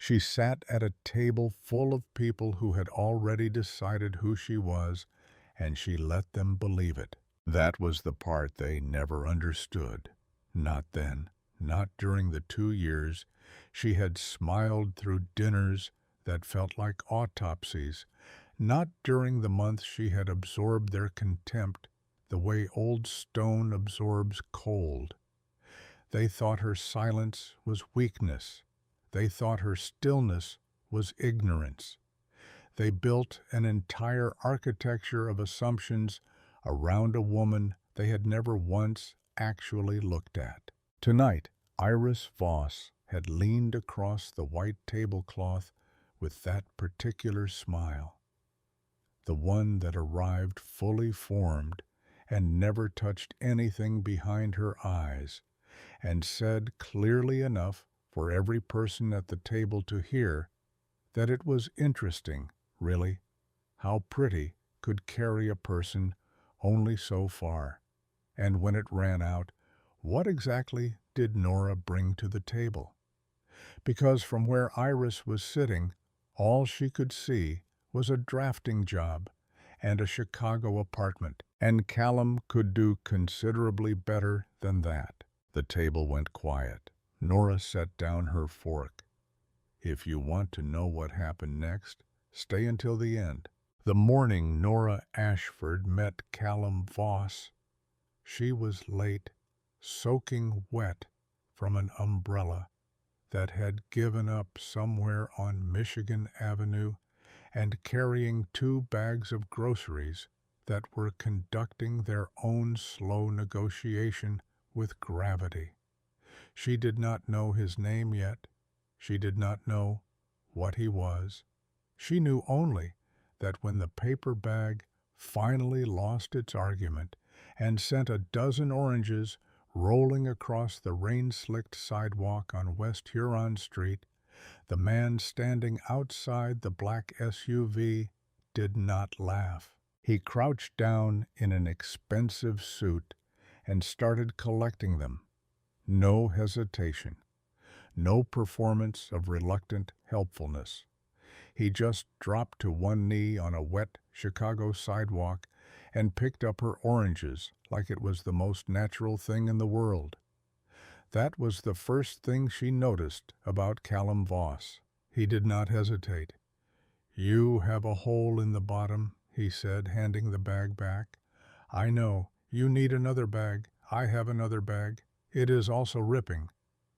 She sat at a table full of people who had already decided who she was, and she let them believe it. That was the part they never understood. Not then, not during the 2 years. She had smiled through dinners that felt like autopsies, not during the months she had absorbed their contempt the way old stone absorbs cold. They thought her silence was weakness. They thought her stillness was ignorance. They built an entire architecture of assumptions around a woman they had never once actually looked at. Tonight, Iris Voss had leaned across the white tablecloth with that particular smile, the one that arrived fully formed and never touched anything behind her eyes, and said clearly enough for every person at the table to hear that it was interesting, really, how pretty could carry a person only so far, and when it ran out, what exactly did Nora bring to the table? Because from where Iris was sitting, all she could see was a drafting job and a Chicago apartment, and Callum could do considerably better than that. The table went quiet. Nora set down her fork. If you want to know what happened next, stay until the end. The morning Nora Ashford met Callum Voss, she was late, soaking wet from an umbrella that had given up somewhere on Michigan Avenue and carrying 2 bags of groceries that were conducting their own slow negotiation with gravity. She did not know his name yet. She did not know what he was. She knew only that when the paper bag finally lost its argument and sent a dozen oranges rolling across the rain-slicked sidewalk on West Huron Street, the man standing outside the black SUV did not laugh. He crouched down in an expensive suit and started collecting them. No hesitation. No performance of reluctant helpfulness. He just dropped to one knee on a wet Chicago sidewalk and picked up her oranges like it was the most natural thing in the world. That was the first thing she noticed about Callum Voss. He did not hesitate. "You have a hole in the bottom," he said, handing the bag back. "I know. You need another bag. I have another bag. It is also ripping."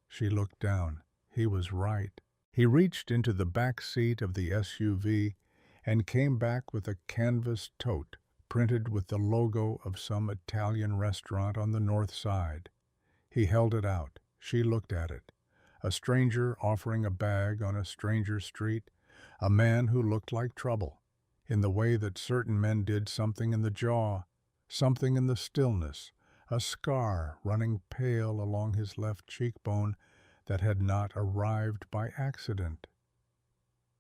She looked down. He was right. He reached into the back seat of the SUV and came back with a canvas tote printed with the logo of some Italian restaurant on the north side. He held it out. She looked at it. A stranger offering a bag on a stranger street, a man who looked like trouble, in the way that certain men did, something in the jaw, something in the stillness, a scar running pale along his left cheekbone that had not arrived by accident.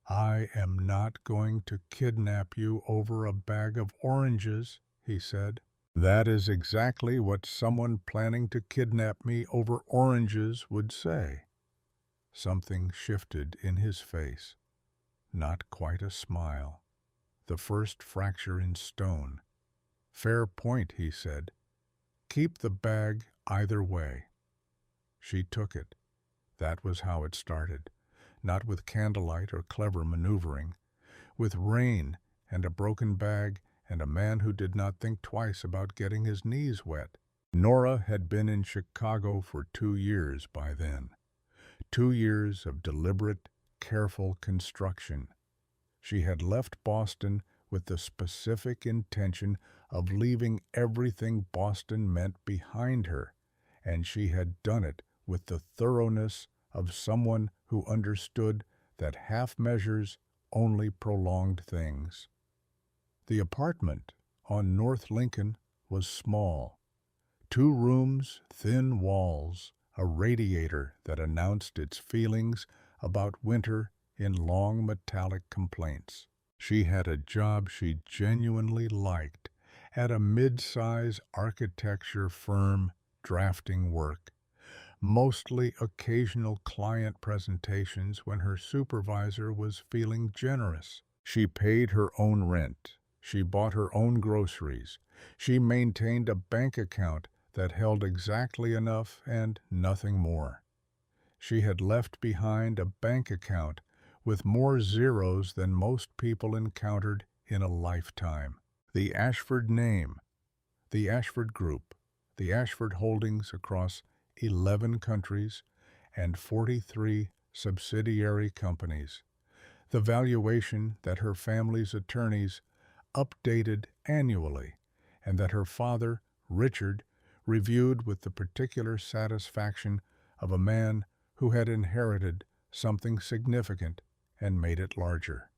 "I am not going to kidnap you over a bag of oranges," he said. "That is exactly what someone planning to kidnap me over oranges would say." Something shifted in his face. Not quite a smile. The first fracture in stone. "Fair point," he said. "Keep the bag either way." She took it. That was how it started. Not with candlelight or clever maneuvering. With rain and a broken bag and a man who did not think twice about getting his knees wet. Nora had been in Chicago for 2 years by then. 2 years of deliberate, careful construction. She had left Boston with the specific intention of leaving everything Boston meant behind her, and she had done it with the thoroughness of someone who understood that half measures only prolonged things. The apartment on North Lincoln was small. 2 rooms, thin walls, a radiator that announced its feelings about winter in long metallic complaints. She had a job she genuinely liked at a mid-size architecture firm drafting work. mostly occasional client presentations when her supervisor was feeling generous. She paid her own rent. She bought her own groceries. She maintained a bank account that held exactly enough and nothing more. She had left behind a bank account with more zeros than most people encountered in a lifetime. The Ashford name, the Ashford Group, the Ashford holdings across 11 countries and 43 subsidiary companies. The valuation that her family's attorneys updated annually, and that her father, Richard, reviewed with the particular satisfaction of a man who had inherited something significant and made it larger.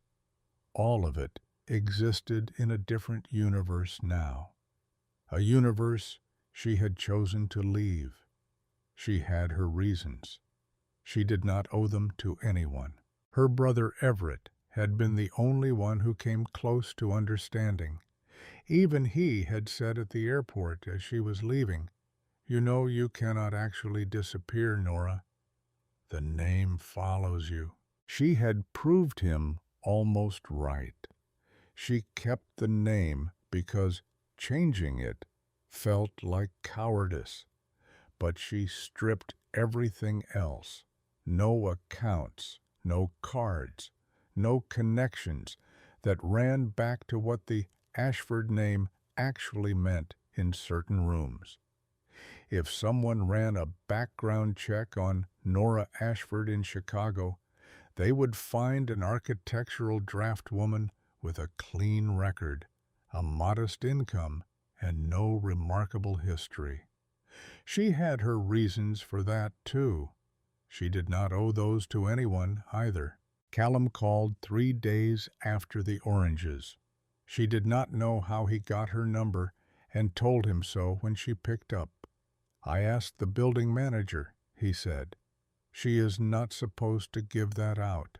All of it existed in a different universe now, a universe she had chosen to leave. She had her reasons. She did not owe them to anyone. Her brother Everett had been the only one who came close to understanding. Even he had said at the airport as she was leaving, "You know you cannot actually disappear, Nora. The name follows you." She had proved him almost right. She kept the name because changing it felt like cowardice. But she stripped everything else. No accounts, no cards, no connections that ran back to what the Ashford name actually meant in certain rooms. If someone ran a background check on Nora Ashford in Chicago, they would find an architectural draftwoman with a clean record, a modest income, and no remarkable history. She had her reasons for that, too. She did not owe those to anyone, either. Callum called 3 days after the oranges. She did not know how he got her number and told him so when she picked up. "I asked the building manager," he said. "She is not supposed to give that out.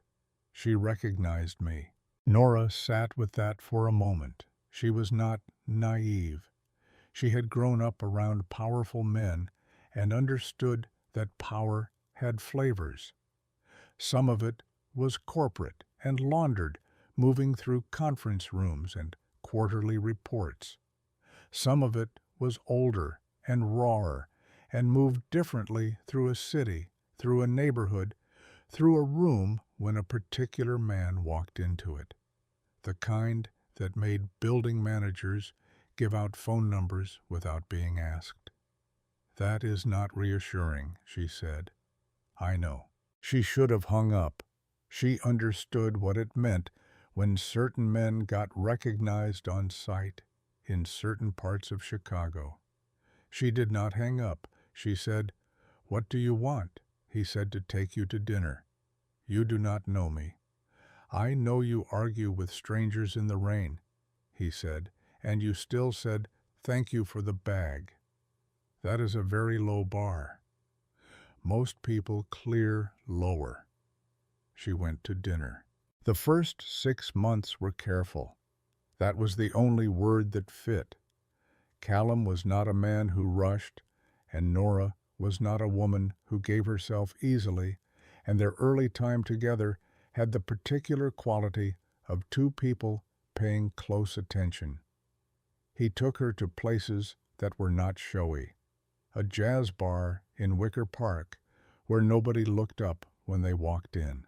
She recognized me." Nora sat with that for a moment. She was not naive. She had grown up around powerful men and understood that power had flavors. Some of it was corporate and laundered, moving through conference rooms and quarterly reports. Some of it was older and rawer and moved differently through a city, through a neighborhood, through a room when a particular man walked into it. The kind that made building managers give out phone numbers without being asked. "That is not reassuring," she said. "I know." She should have hung up. She understood what it meant when certain men got recognized on sight in certain parts of Chicago. She did not hang up. She said, "What do you want?" He said, "To take you to dinner." "You do not know me." "I know you argue with strangers in the rain," he said, "and you still said, 'Thank you for the bag.' That is a very low bar. Most people clear lower." She went to dinner. The first 6 months were careful. That was the only word that fit. Callum was not a man who rushed, and Nora was not a woman who gave herself easily, and their early time together had the particular quality of two people paying close attention. He took her to places that were not showy. A jazz bar in Wicker Park where nobody looked up when they walked in.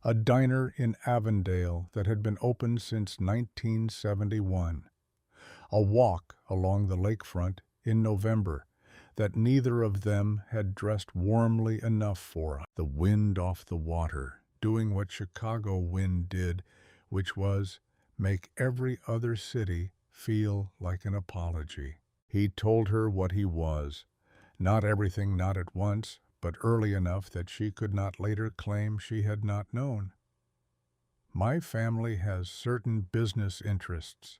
A diner in Avondale that had been open since 1971. A walk along the lakefront in November that neither of them had dressed warmly enough for. The wind off the water, doing what Chicago wind did, which was make every other city feel like an apology. He told her what he was. Not everything, not at once, but early enough that she could not later claim she had not known. "My family has certain business interests,"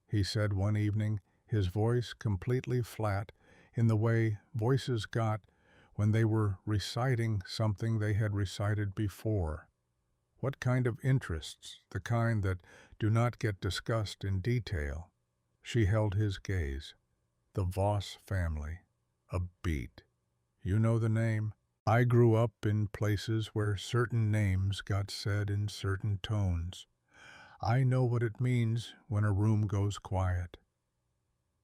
he said one evening, his voice completely flat in the way voices got when they were reciting something they had recited before. "What kind of interests? The kind that do not get discussed in detail." She held his gaze. "The Voss family. A beat. You know the name? I grew up in places where certain names got said in certain tones. I know what it means when a room goes quiet."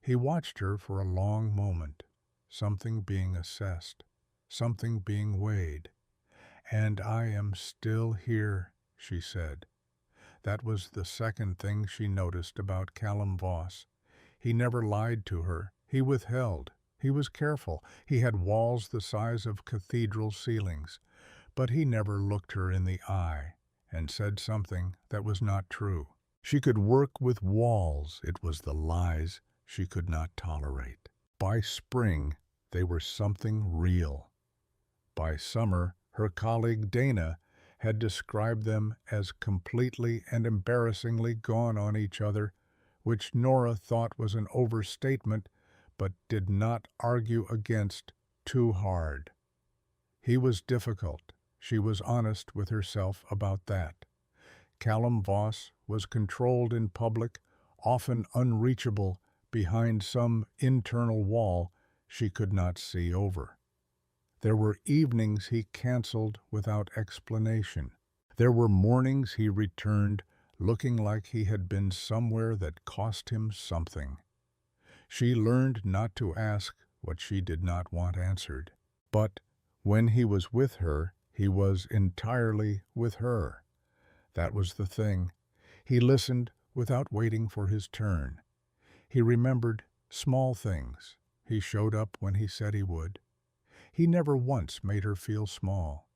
He watched her for a long moment, something being assessed, something being weighed. "And I am still here," she said. That was the second thing she noticed about Callum Voss. He never lied to her. He withheld. He was careful. He had walls the size of cathedral ceilings. But he never looked her in the eye and said something that was not true. She could work with walls. It was the lies she could not tolerate. By spring, they were something real. By summer, her colleague Dana had described them as completely and embarrassingly gone on each other, which Nora thought was an overstatement, but did not argue against too hard. He was difficult. She was honest with herself about that. Callum Voss was controlled in public, often unreachable behind some internal wall she could not see over. There were evenings he canceled without explanation. There were mornings he returned looking like he had been somewhere that cost him something. She learned not to ask what she did not want answered. But when he was with her, he was entirely with her. That was the thing. He listened without waiting for his turn. He remembered small things. He showed up when he said he would. He never once made her feel small.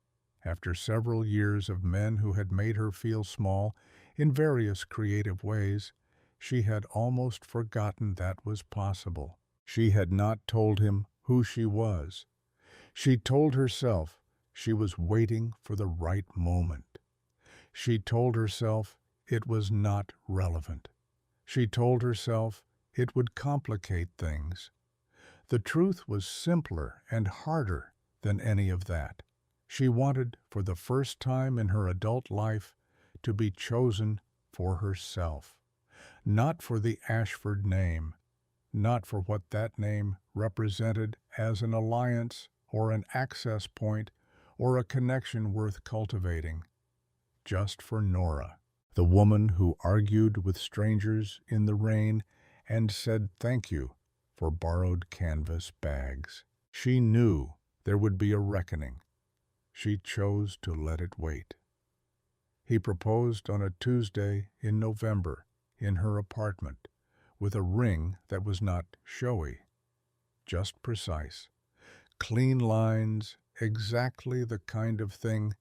After several years of men who had made her feel small in various creative ways, she had almost forgotten that was possible. She had not told him who she was. She told herself she was waiting for the right moment. She told herself it was not relevant. She told herself it would complicate things. The truth was simpler and harder than any of that. She wanted, for the first time in her adult life, to be chosen for herself. Not for the Ashford name, not for what that name represented as an alliance or an access point or a connection worth cultivating. Just for Nora, the woman who argued with strangers in the rain and said thank you for borrowed canvas bags. She knew there would be a reckoning. She chose to let it wait. He proposed on a Tuesday in November in her apartment with a ring that was not showy, just precise. Clean lines, exactly the kind of thing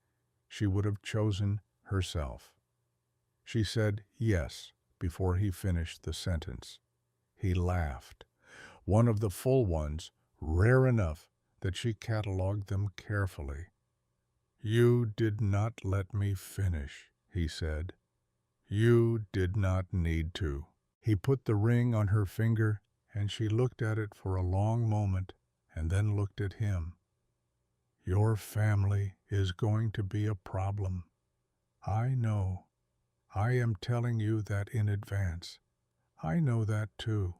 she would have chosen herself. She said yes before he finished the sentence. He laughed. One of the full ones, rare enough that she catalogued them carefully. "You did not let me finish," he said. "You did not need to." He put the ring on her finger, and she looked at it for a long moment and then looked at him. "Your family is going to be a problem. I know. I am telling you that in advance. I know that too."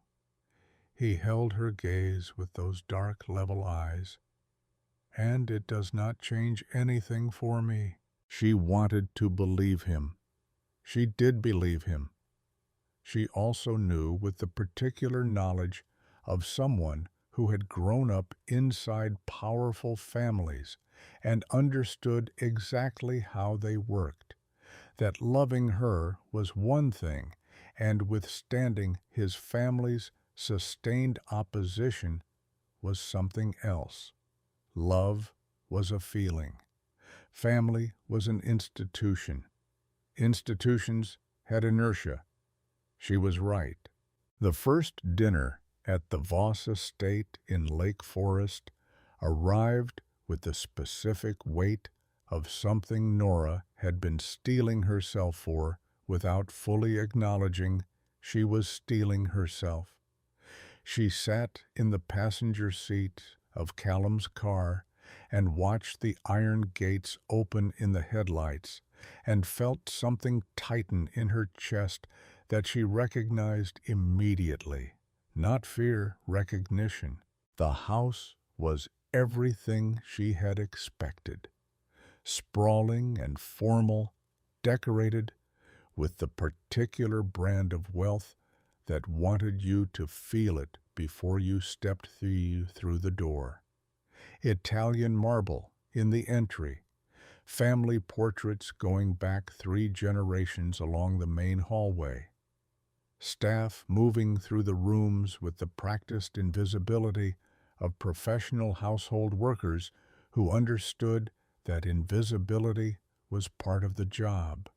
He held her gaze with those dark, level eyes. "And it does not change anything for me." She wanted to believe him. She did believe him. She also knew with the particular knowledge of someone who had grown up inside powerful families and understood exactly how they worked, that loving her was one thing and withstanding his family's sustained opposition was something else. Love was a feeling. Family was an institution. Institutions had inertia. She was right. The first dinner at the Voss estate in Lake Forest arrived with the specific weight of something Nora had been steeling herself for without fully acknowledging she was steeling herself. She sat in the passenger seat of Callum's car and watched the iron gates open in the headlights and felt something tighten in her chest that she recognized immediately. Not fear, recognition. The house was everything she had expected. Sprawling and formal, decorated with the particular brand of wealth that wanted you to feel it before you stepped through the door. Italian marble in the entry, family portraits going back 3 generations along the main hallway, staff moving through the rooms with the practiced invisibility of professional household workers who understood that invisibility was part of the job.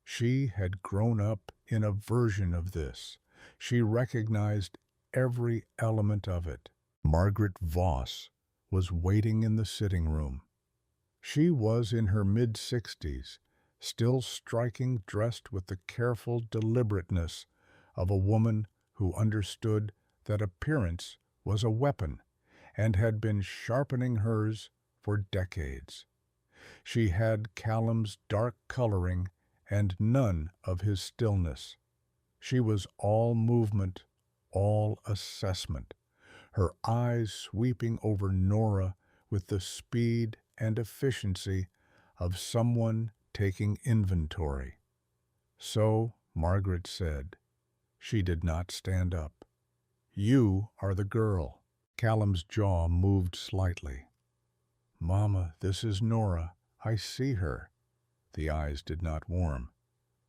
She had grown up in a version of this. She recognized every element of it. Margaret Voss was waiting in the sitting room. She was in her mid-60s, still striking, dressed with the careful deliberateness of a woman who understood that appearance was a weapon and had been sharpening hers for decades. She had Callum's dark coloring and none of his stillness. She was all movement, all assessment, her eyes sweeping over Nora with the speed and efficiency of someone taking inventory. So, Margaret said. She did not stand up. "You are the girl." Callum's jaw moved slightly. "Mama, this is Nora. I see her." The eyes did not warm.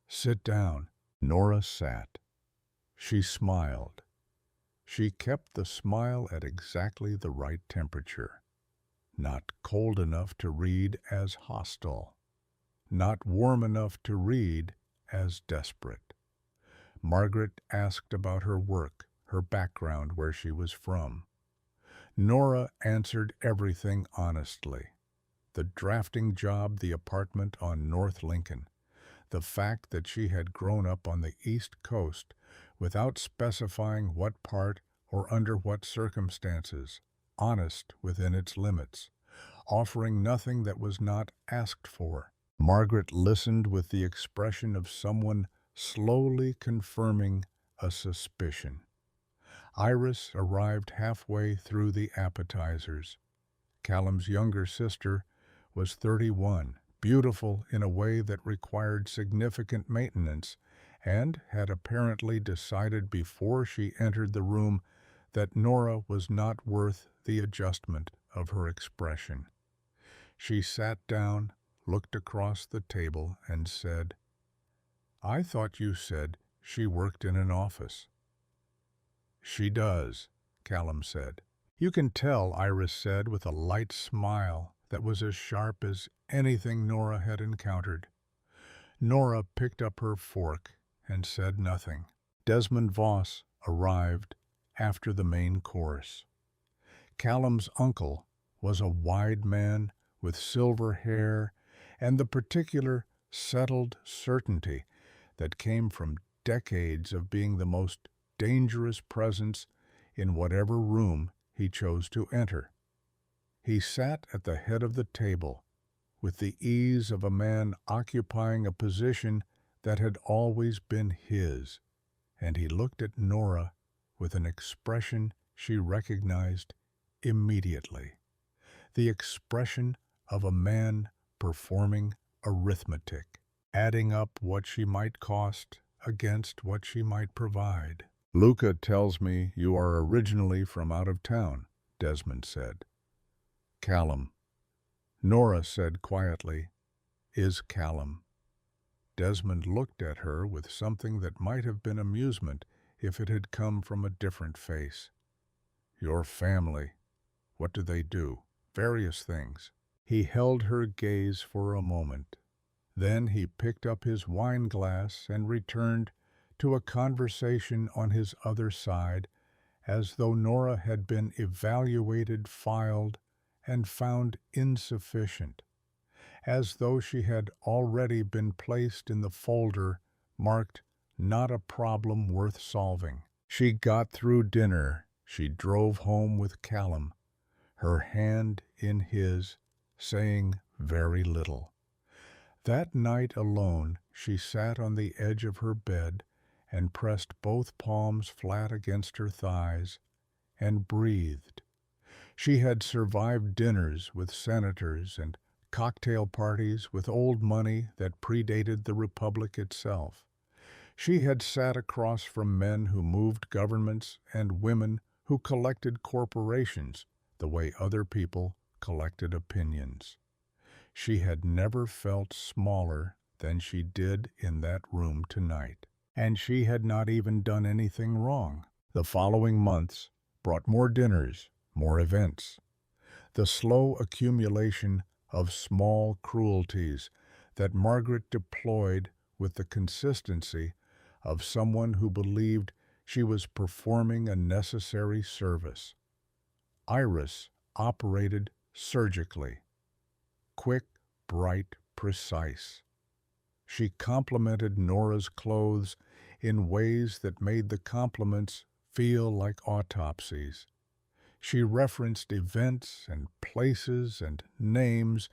"Sit down." Nora sat. She smiled. She kept the smile at exactly the right temperature. Not cold enough to read as hostile. Not warm enough to read as desperate. Margaret asked about her work, her background, where she was from. Nora answered everything honestly. The drafting job, the apartment on North Lincoln, the fact that she had grown up on the East Coast without specifying what part or under what circumstances, honest within its limits, offering nothing that was not asked for. Margaret listened with the expression of someone slowly confirming a suspicion. Iris arrived halfway through the appetizers. Callum's younger sister was 31, beautiful in a way that required significant maintenance, and had apparently decided before she entered the room that Nora was not worth the adjustment of her expression. She sat down, looked across the table, and said, "I thought you said she worked in an office." "She does," Callum said. "You can tell," Iris said with a light smile that was as sharp as anything Nora had encountered. Nora picked up her fork and said nothing. Desmond Voss arrived after the main course. Callum's uncle was a wide man with silver hair and the particular settled certainty that came from decades of being the most dangerous presence in whatever room he chose to enter. He sat at the head of the table with the ease of a man occupying a position that had always been his, and he looked at Nora with an expression she recognized immediately. The expression of a man performing arithmetic, adding up what she might cost against what she might provide. "Luca tells me you are originally from out of town," Desmond said. "Callum," Nora said quietly, "is Callum." Desmond looked at her with something that might have been amusement if it had come from a different face. "Your family, what do they do?" "Various things." He held her gaze for a moment. Then he picked up his wine glass and returned to a conversation on his other side, as though Nora had been evaluated, filed, and found insufficient, as though she had already been placed in the folder marked "not a problem worth solving." She got through dinner. She drove home with Callum, her hand in his, saying very little. That night alone, she sat on the edge of her bed and pressed both palms flat against her thighs and breathed. She had survived dinners with senators and cocktail parties with old money that predated the Republic itself. She had sat across from men who moved governments and women who collected corporations the way other people collected opinions. She had never felt smaller than she did in that room tonight. And she had not even done anything wrong. The following months brought more dinners, more events, the slow accumulation of small cruelties that Margaret deployed with the consistency of someone who believed she was performing a necessary service. Iris operated surgically, quick, bright, precise. She complimented Nora's clothes in ways that made the compliments feel like autopsies. She referenced events and places and names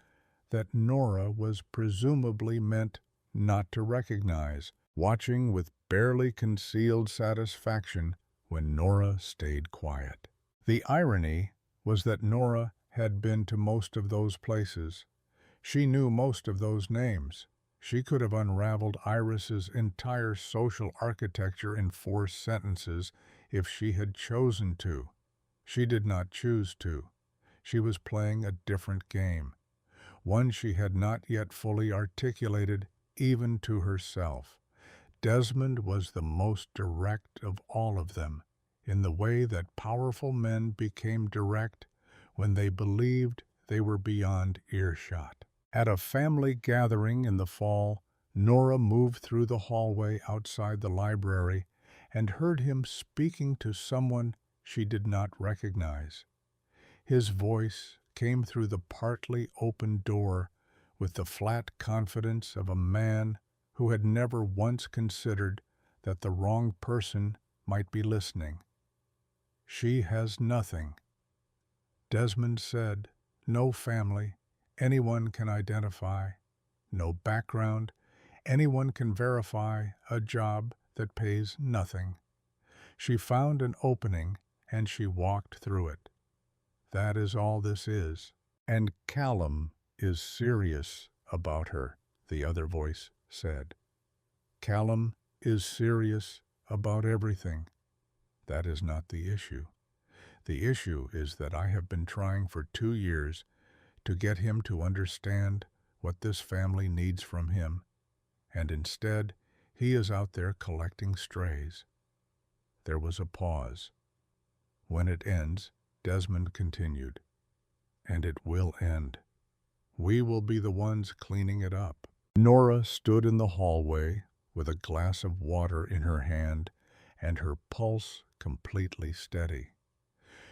that Nora was presumably meant not to recognize, watching with barely concealed satisfaction when Nora stayed quiet. The irony was that Nora had been to most of those places. She knew most of those names. She could have unraveled Iris's entire social architecture in 4 sentences if she had chosen to. She did not choose to. She was playing a different game, one she had not yet fully articulated even to herself. Desmond was the most direct of all of them, in the way that powerful men became direct when they believed they were beyond earshot. At a family gathering in the fall, Nora moved through the hallway outside the library and heard him speaking to someone she did not recognize. His voice came through the partly open door with the flat confidence of a man who had never once considered that the wrong person might be listening. "She has nothing," Desmond said. "No family anyone can identify, no background anyone can verify, a job that pays nothing. She found an opening and she walked through it. That is all this is. And Callum is serious about her," the other voice said. "Callum is serious about everything. That is not the issue. The issue is that I have been trying for 2 years to get him to understand what this family needs from him, and instead he is out there collecting strays." There was a pause. "When it ends," Desmond continued, "and it will end, we will be the ones cleaning it up." Nora stood in the hallway with a glass of water in her hand and her pulse completely steady.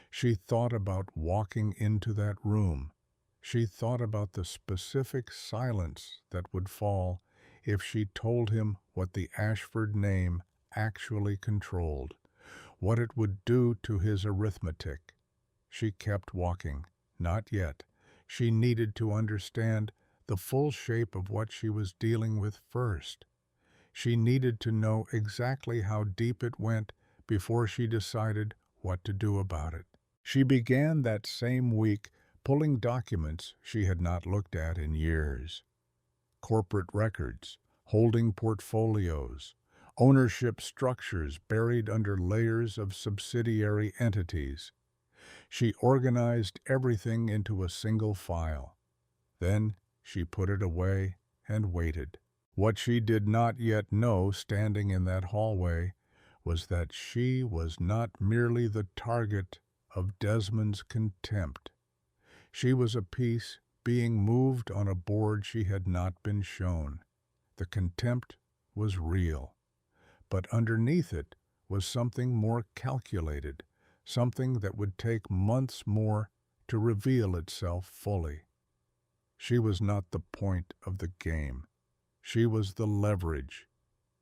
She thought about walking into that room. She thought about the specific silence that would fall if she told him what the Ashford name actually controlled, what it would do to his arithmetic. She kept walking. Not yet. She needed to understand the full shape of what she was dealing with first. She needed to know exactly how deep it went before she decided what to do about it. She began that same week pulling documents she had not looked at in years. Corporate records, holding portfolios, ownership structures buried under layers of subsidiary entities. She organized everything into a single file. Then she put it away and waited. What she did not yet know standing in that hallway was that she was not merely the target of Desmond's contempt. She was a piece being moved on a board she had not been shown. The contempt was real, but underneath it was something more calculated, something that would take months more to reveal itself fully. She was not the point of the game. She was the leverage.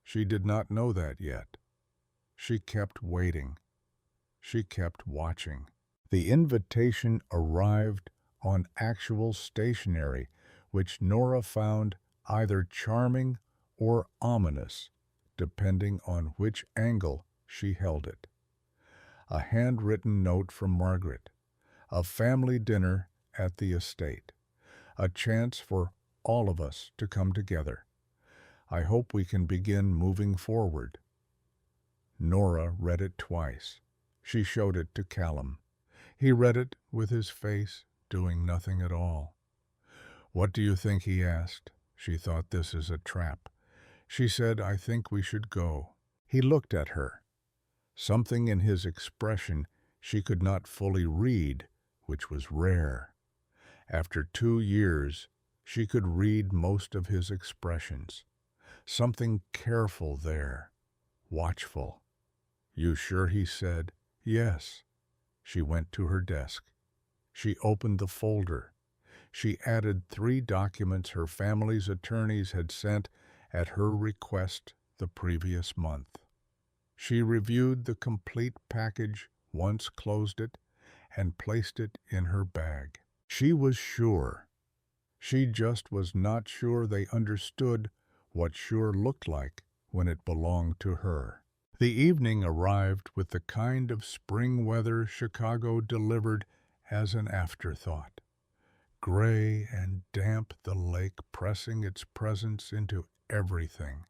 She did not know that yet. She kept waiting. She kept watching. The invitation arrived on actual stationery, which Nora found either charming or ominous, depending on which angle she held it. A handwritten note from Margaret, A family dinner at the estate. A chance for all of us to come together. I hope we can begin moving forward. Nora read it twice. She showed it to Callum. He read it with his face doing nothing at all. "What do you think?" he asked. She thought, this is a trap. She said, "I think we should go." He looked at her. Something in his expression she could not fully read, which was rare. After 2 years, she could read most of his expressions. Something careful there, watchful. "You sure?" he said. "Yes." She went to her desk. She opened the folder. She added 3 documents her family's attorneys had sent at her request the previous month. She reviewed the complete package, once closed it, and placed it in her bag. She was sure. She just was not sure they understood what sure looked like when it belonged to her. The evening arrived with the kind of spring weather Chicago delivered as an afterthought. Gray and damp, the lake pressing its presence into everything.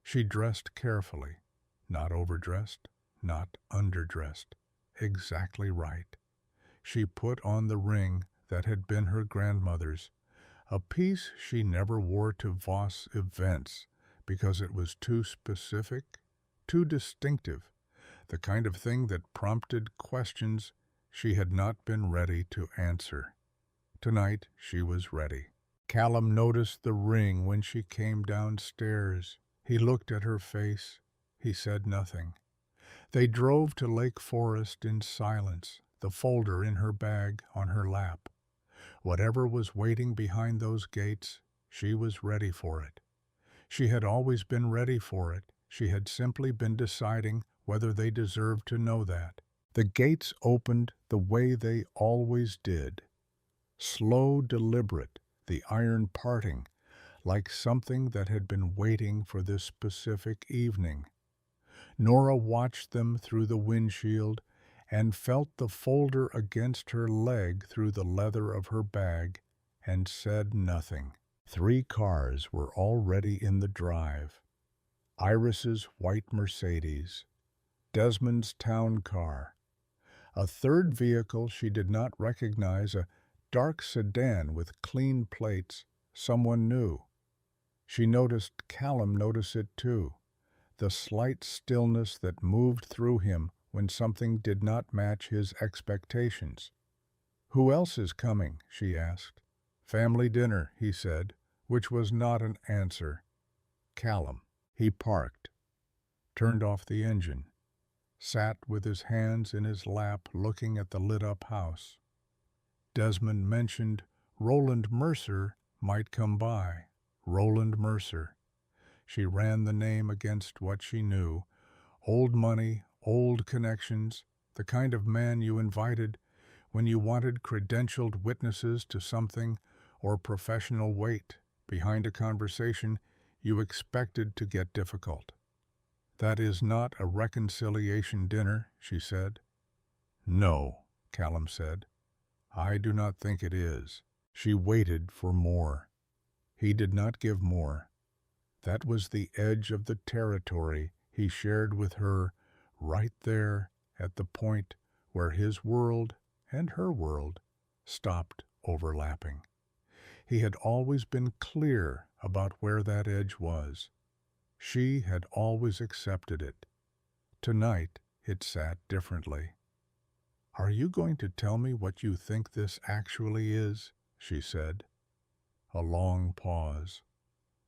She dressed carefully, not overdressed, not underdressed, exactly right. She put on the ring that had been her grandmother's, a piece she never wore to Voss events because it was too specific, too distinctive, the kind of thing that prompted questions she had not been ready to answer. Tonight she was ready. Callum noticed the ring when she came downstairs. He looked at her face. He said nothing. They drove to Lake Forest in silence, the folder in her bag on her lap. Whatever was waiting behind those gates, she was ready for it. She had always been ready for it. She had simply been deciding whether they deserved to know that. The gates opened the way they always did. Slow, deliberate, the iron parting, like something that had been waiting for this specific evening. Nora watched them through the windshield and felt the folder against her leg through the leather of her bag and said nothing. 3 cars were already in the drive. Iris's white Mercedes, Desmond's town car, a third vehicle she did not recognize, a dark sedan with clean plates, someone new. She noticed Callum notice it too, the slight stillness that moved through him when something did not match his expectations. "Who else is coming?" she asked. "Family dinner," he said, which was not an answer. Callum. He parked, turned off the engine, sat with his hands in his lap looking at the lit-up house. Desmond mentioned Roland Mercer might come by. Roland Mercer. She ran the name against what she knew. Old money, old connections, the kind of man you invited when you wanted credentialed witnesses to something or professional weight behind a conversation you expected to get difficult. "That is not a reconciliation dinner," she said. "No," Callum said. "I do not think it is." She waited for more. He did not give more. That was the edge of the territory he shared with her, right there at the point where his world and her world stopped overlapping. He had always been clear about where that edge was. She had always accepted it. Tonight it sat differently. "Are you going to tell me what you think this actually is?" she said. A long pause,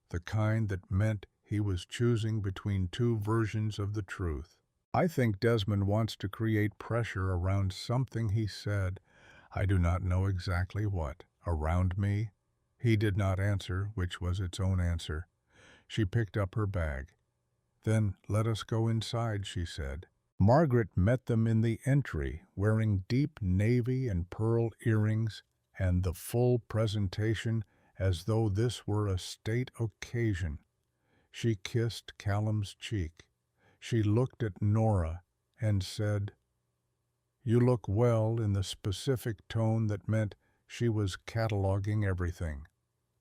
the kind that meant he was choosing between 2 versions of the truth. "I think Desmond wants to create pressure around something," he said. "I do not know exactly what. Around me?" He did not answer, which was its own answer. She picked up her bag. "Then let us go inside," she said. Margaret met them in the entry, wearing deep navy and pearl earrings and the full presentation as though this were a state occasion. She kissed Callum's cheek. She looked at Nora and said, You look well in the specific tone that meant she was cataloging everything.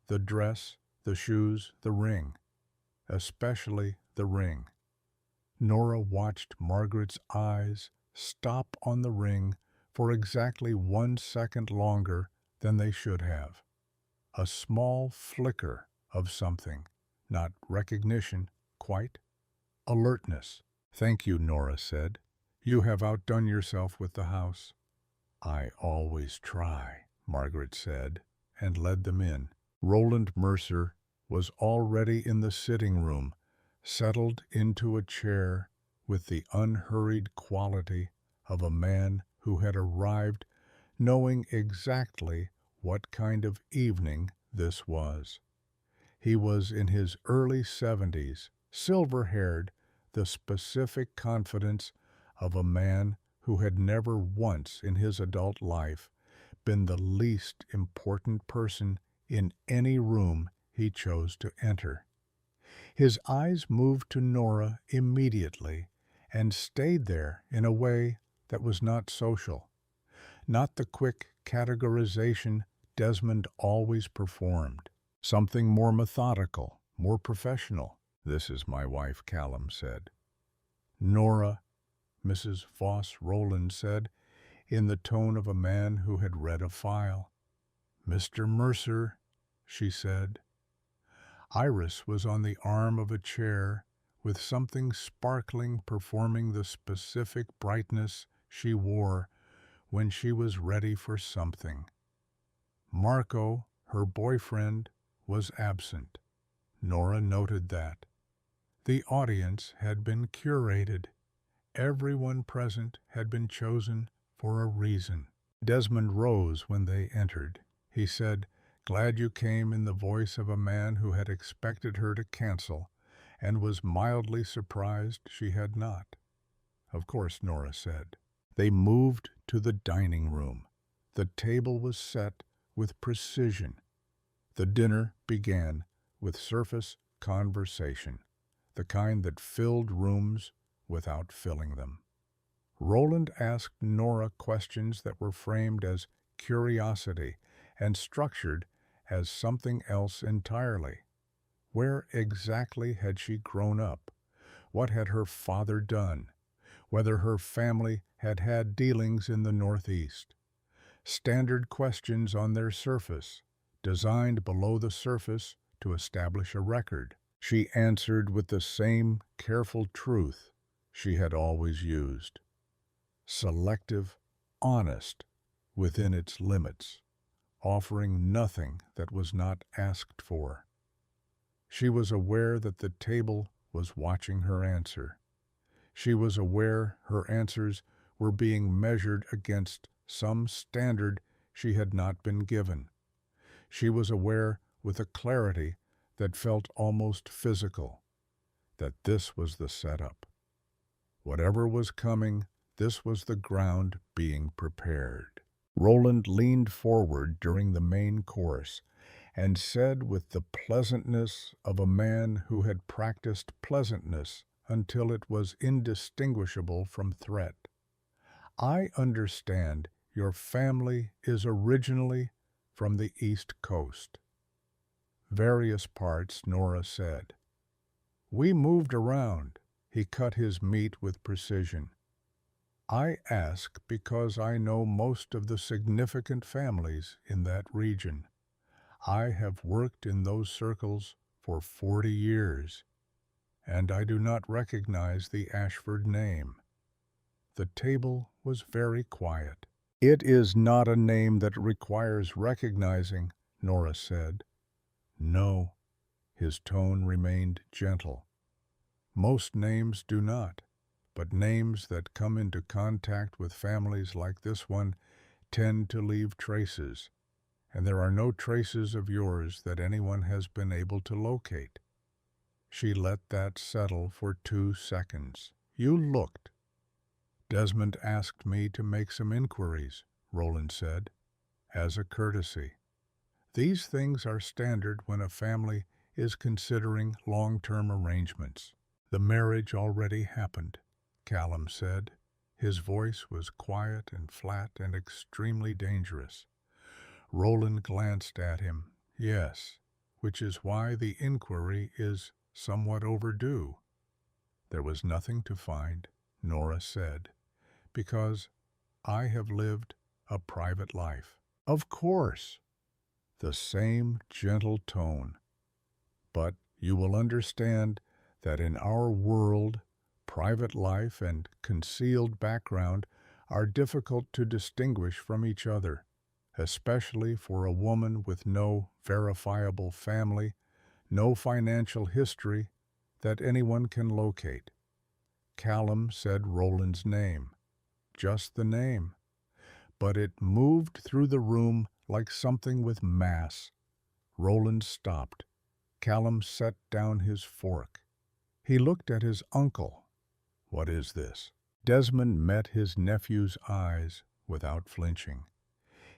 The dress, the shoes, the ring. Especially the ring. Nora watched Margaret's eyes stop on the ring for exactly 1 second longer than they should have. A small flicker of something, not recognition, quite. Alertness. "Thank you," Nora said. "You have outdone yourself with the house." "I always try," Margaret said, and led them in. Roland Mercer was already in the sitting room, settled into a chair with the unhurried quality of a man who had arrived knowing exactly what kind of evening this was. He was in his early 70s, silver-haired, the specific confidence of a man who had never once in his adult life been the least important person in any room he chose to enter. His eyes moved to Nora immediately and stayed there in a way that was not social, not the quick categorization Desmond always performed. Something more methodical, more professional. "This is my wife," Callum said. "Nora," Mrs. Voss Roland said, in the tone of a man who had read a file. "Mr. Mercer," she said. Iris was on the arm of a chair, with something sparkling performing the specific brightness she wore when she was ready for something. Marco, her boyfriend, was absent. Nora noted that. The audience had been curated. Everyone present had been chosen for a reason. Desmond rose when they entered. He said, "Glad you came," in the voice of a man who had expected her to cancel and was mildly surprised she had not. "Of course," Nora said. They moved to the dining room. The table was set with precision. The dinner began with surface conversation, the kind that filled rooms without filling them. Roland asked Nora questions that were framed as curiosity and structured as something else entirely. Where exactly had she grown up? What had her father done? Whether her family had had dealings in the Northeast. Standard questions on their surface, designed below the surface to establish a record. She answered with the same careful truth she had always used. Selective, honest, within its limits, offering nothing that was not asked for. She was aware that the table was watching her answer. She was aware her answers were being measured against some standard she had not been given. She was aware with a clarity that felt almost physical, that this was the setup. Whatever was coming, this was the ground being prepared. Roland leaned forward during the main course and said with the pleasantness of a man who had practiced pleasantness until it was indistinguishable from threat, "I understand your family is originally from the East Coast." "Various parts," Nora said. "We moved around." He cut his meat with precision. "I ask because I know most of the significant families in that region. I have worked in those circles for 40 years, and I do not recognize the Ashford name." The table was very quiet. "It is not a name that requires recognizing," Nora said. "No." His tone remained gentle. "Most names do not, but names that come into contact with families like this one tend to leave traces, and there are no traces of yours that anyone has been able to locate." She let that settle for 2 seconds. "You looked." "Desmond asked me to make some inquiries," Roland said, "as a courtesy. These things are standard when a family is considering long-term arrangements." "The marriage already happened," Callum said. His voice was quiet and flat and extremely dangerous. Roland glanced at him. Yes, which is why the inquiry is somewhat overdue. There was nothing to find, Nora said, because I have lived a private life. Of course, the same gentle tone. But you will understand that in our world, private life and concealed background are difficult to distinguish from each other, especially for a woman with no verifiable family, no financial history that anyone can locate. Callum said Roland's name, just the name, but it moved through the room like something with mass. Roland stopped. Callum set down his fork. He looked at his uncle. What is this? Desmond met his nephew's eyes without flinching.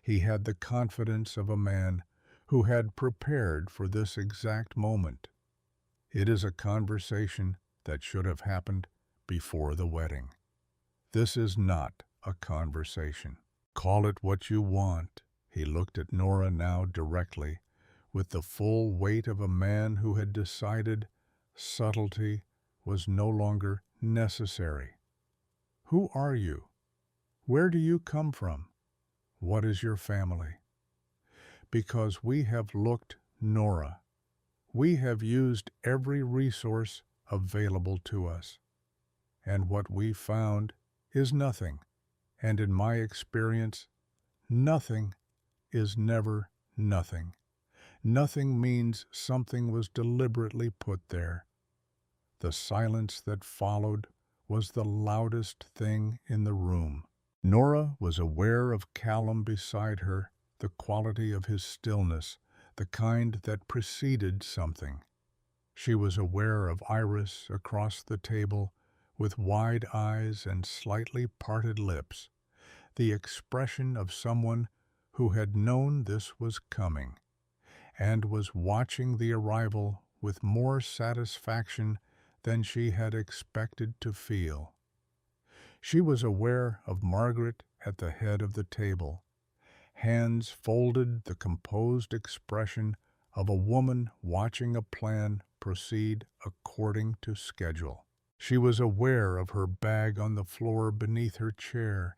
He had the confidence of a man who had prepared for this exact moment. It is a conversation that should have happened before the wedding. This is not a conversation. Call it what you want. He looked at Nora now directly, with the full weight of a man who had decided subtlety was no longer necessary. Who are you? Where do you come from? What is your family? Because we have looked, Nora. We have used every resource available to us. And what we found is nothing. And in my experience, nothing is never nothing. Nothing means something was deliberately put there. The silence that followed was the loudest thing in the room. Nora was aware of Callum beside her, the quality of his stillness, the kind that preceded something. She was aware of Iris across the table, with wide eyes and slightly parted lips, the expression of someone who had known this was coming, and was watching the arrival with more satisfaction than she had expected to feel. She was aware of Margaret at the head of the table, hands folded, the composed expression of a woman watching a plan proceed according to schedule. She was aware of her bag on the floor beneath her chair,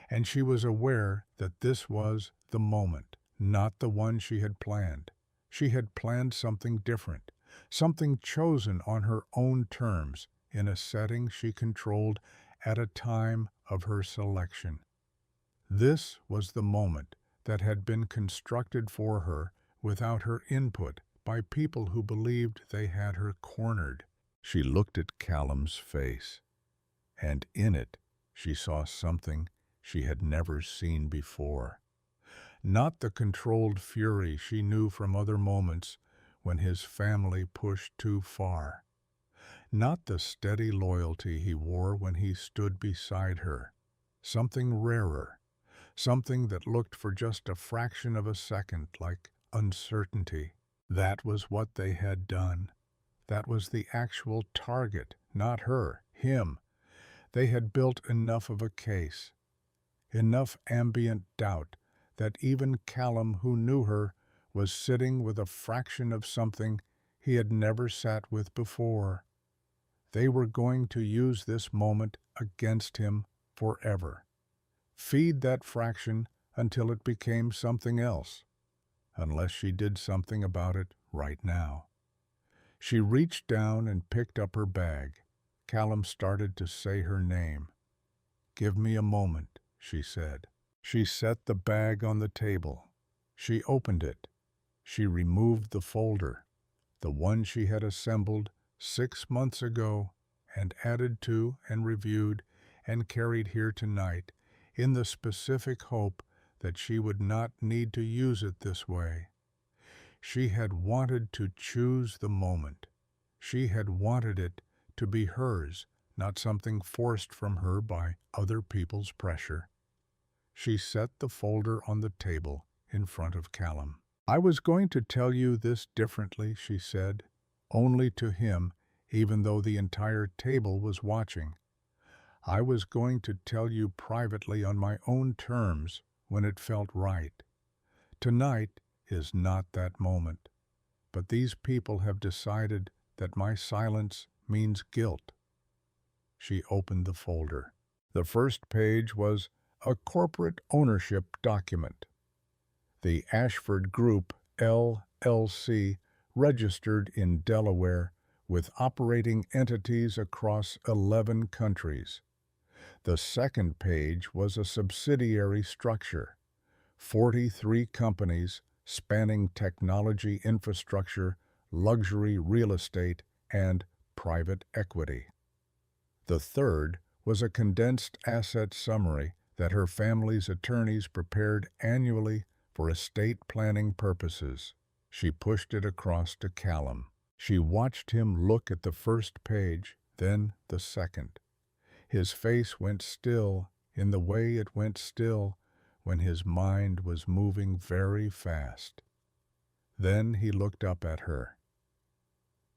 and she was aware that this was the moment, not the one she had planned. She had planned something different, something chosen on her own terms, in a setting she controlled at a time of her selection. This was the moment that had been constructed for her without her input by people who believed they had her cornered. She looked at Callum's face, and in it she saw something she had never seen before. Not the controlled fury she knew from other moments when his family pushed too far. Not the steady loyalty he wore when he stood beside her. Something rarer, something that looked for just a fraction of a second like uncertainty. That was what they had done. That was the actual target, not her, him. They had built enough of a case, enough ambient doubt, that even Callum, who knew her, was sitting with a fraction of something he had never sat with before. They were going to use this moment against him forever. Feed that fraction until it became something else, unless she did something about it right now. She reached down and picked up her bag. Callum started to say her name. "Give me a moment," she said. She set the bag on the table. She opened it. She removed the folder, the one she had assembled 6 months ago and added to and reviewed and carried here tonight, in the specific hope that she would not need to use it this way. She had wanted to choose the moment. She had wanted it to be hers, not something forced from her by other people's pressure. She set the folder on the table in front of Callum. "I was going to tell you this differently," she said, only to him, even though the entire table was watching. I was going to tell you privately on my own terms when it felt right. Tonight is not that moment, but these people have decided that my silence means guilt." She opened the folder. The first page was a corporate ownership document. The Ashford Group, LLC, registered in Delaware with operating entities across 11 countries. The second page was a subsidiary structure, 43 companies spanning technology infrastructure, luxury real estate, and private equity. The third was a condensed asset summary that her family's attorneys prepared annually for estate planning purposes. She pushed it across to Callum. She watched him look at the first page, then the second. His face went still in the way it went still when his mind was moving very fast. Then he looked up at her.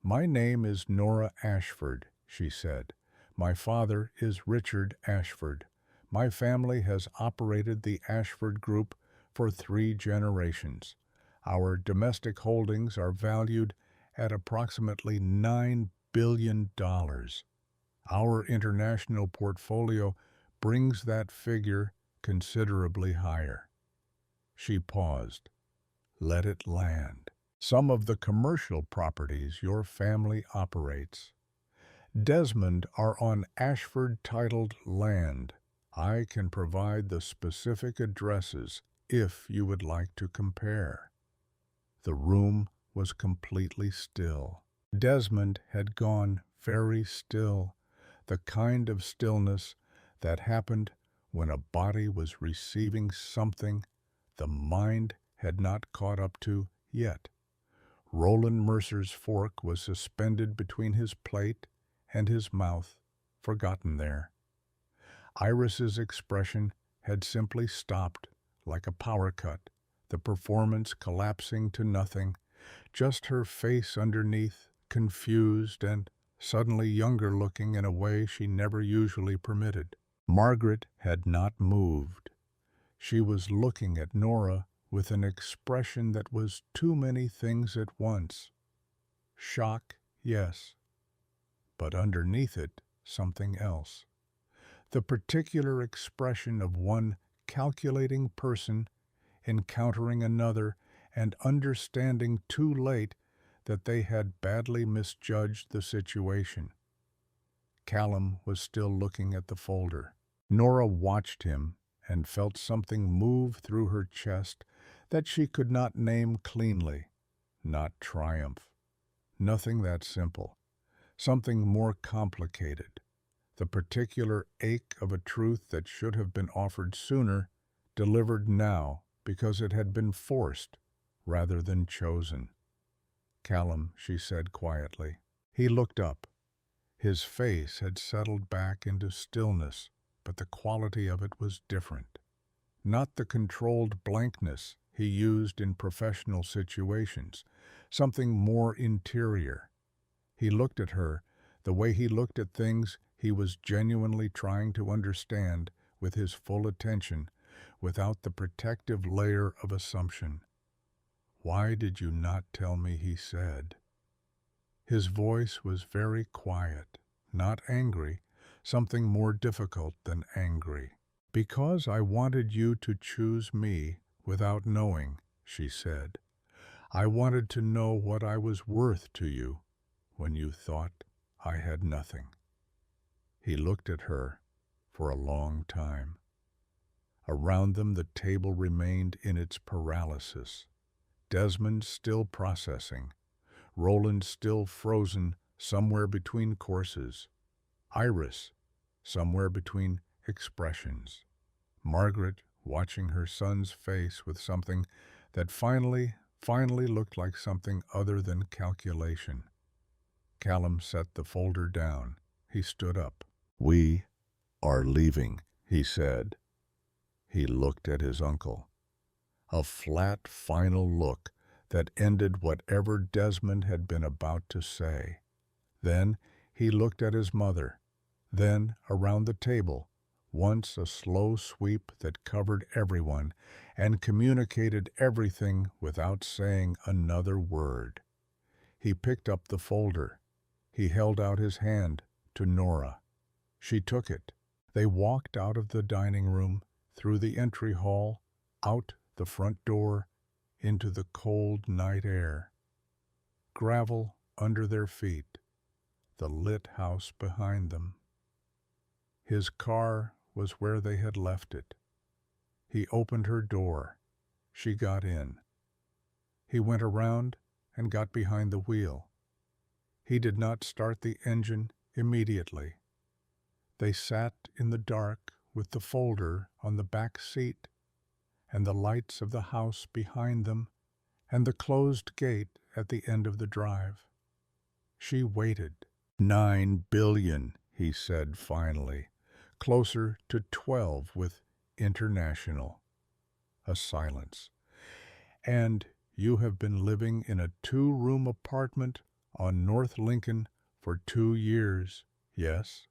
"My name is Nora Ashford," she said. "My father is Richard Ashford. My family has operated the Ashford Group for 3 generations. Our domestic holdings are valued at approximately $9 billion. Our international portfolio brings that figure considerably higher." She paused. "Let it land. Some of the commercial properties your family operates, Desmond, are on Ashford-titled land. I can provide the specific addresses if you would like to compare." The room was completely still. Desmond had gone very still, the kind of stillness that happened when a body was receiving something the mind had not caught up to yet. Roland Mercer's fork was suspended between his plate and his mouth, forgotten there. Iris's expression had simply stopped like a power cut, the performance collapsing to nothing, just her face underneath, confused and suddenly younger looking in a way she never usually permitted. Margaret had not moved. She was looking at Nora with an expression that was too many things at once. Shock, yes, but underneath it, something else. The particular expression of one calculating person encountering another and understanding too late that they had badly misjudged the situation. Callum was still looking at the folder. Nora watched him and felt something move through her chest that she could not name cleanly. Not triumph. Nothing that simple. Something more complicated. The particular ache of a truth that should have been offered sooner, delivered now because it had been forced rather than chosen. "Callum," she said quietly. He looked up. His face had settled back into stillness, but the quality of it was different. Not the controlled blankness he used in professional situations, something more interior. He looked at her the way he looked at things he was genuinely trying to understand with his full attention, without the protective layer of assumption. "Why did you not tell me?" he said. His voice was very quiet, not angry, something more difficult than angry. "Because I wanted you to choose me without knowing," she said. "I wanted to know what I was worth to you when you thought I had nothing." He looked at her for a long time. Around them the table remained in its paralysis. Desmond still processing. Roland still frozen somewhere between courses. Iris somewhere between expressions. Margaret watching her son's face with something that finally looked like something other than calculation. Callum set the folder down. He stood up. "We are leaving," he said. He looked at his uncle. A flat, final look that ended whatever Desmond had been about to say. Then he looked at his mother. Then, around the table, once a slow sweep that covered everyone and communicated everything without saying another word. He picked up the folder. He held out his hand to Nora. She took it. They walked out of the dining room, through the entry hall, out the front door, into the cold night air. Gravel under their feet, the lit house behind them. His car was where they had left it. He opened her door. She got in. He went around and got behind the wheel. He did not start the engine immediately. They sat in the dark with the folder on the back seat, and the lights of the house behind them, and the closed gate at the end of the drive. She waited. 9 billion, he said finally, closer to 12 with international. A silence. And you have been living in a 2-room apartment on North Lincoln for 2 years, yes?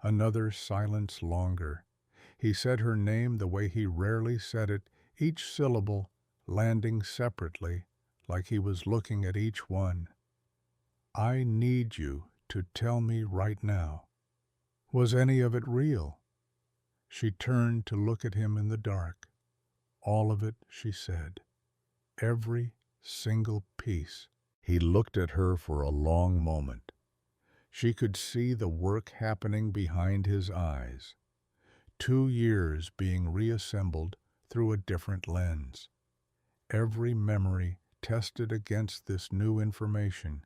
Another silence longer. He said her name the way he rarely said it, each syllable landing separately, like he was looking at each one. I need you to tell me right now. Was any of it real? She turned to look at him in the dark. All of it, she said. Every single piece. He looked at her for a long moment. She could see the work happening behind his eyes. 2 years being reassembled through a different lens. Every memory tested against this new information.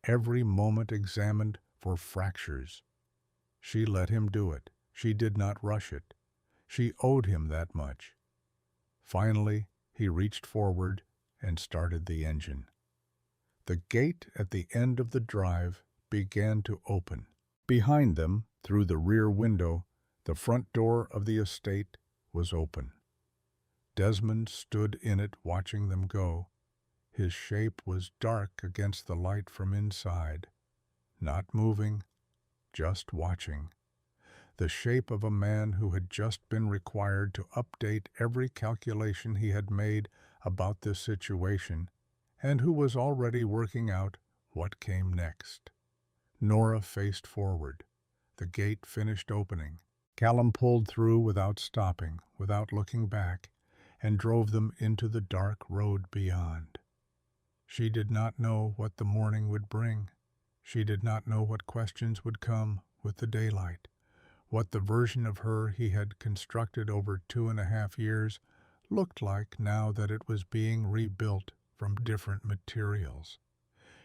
Every moment examined for fractures. She let him do it. She did not rush it. She owed him that much. Finally, he reached forward and started the engine. The gate at the end of the drive began to open. Behind them, through the rear window, the front door of the estate was open. Desmond stood in it watching them go. His shape was dark against the light from inside, not moving, just watching. The shape of a man who had just been required to update every calculation he had made about this situation, and who was already working out what came next. Nora faced forward. The gate finished opening. Callum pulled through without stopping, without looking back, and drove them into the dark road beyond. She did not know what the morning would bring. She did not know what questions would come with the daylight, what the version of her he had constructed over 2.5 years looked like now that it was being rebuilt from different materials.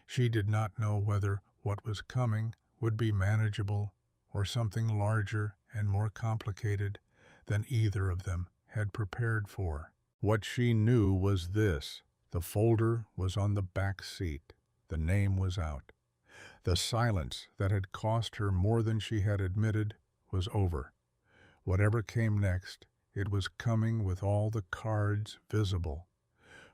She did not know whether what was coming would be manageable or something larger and more complicated than either of them had prepared for. What she knew was this: the folder was on the back seat. The name was out. The silence that had cost her more than she had admitted was over. Whatever came next, it was coming with all the cards visible.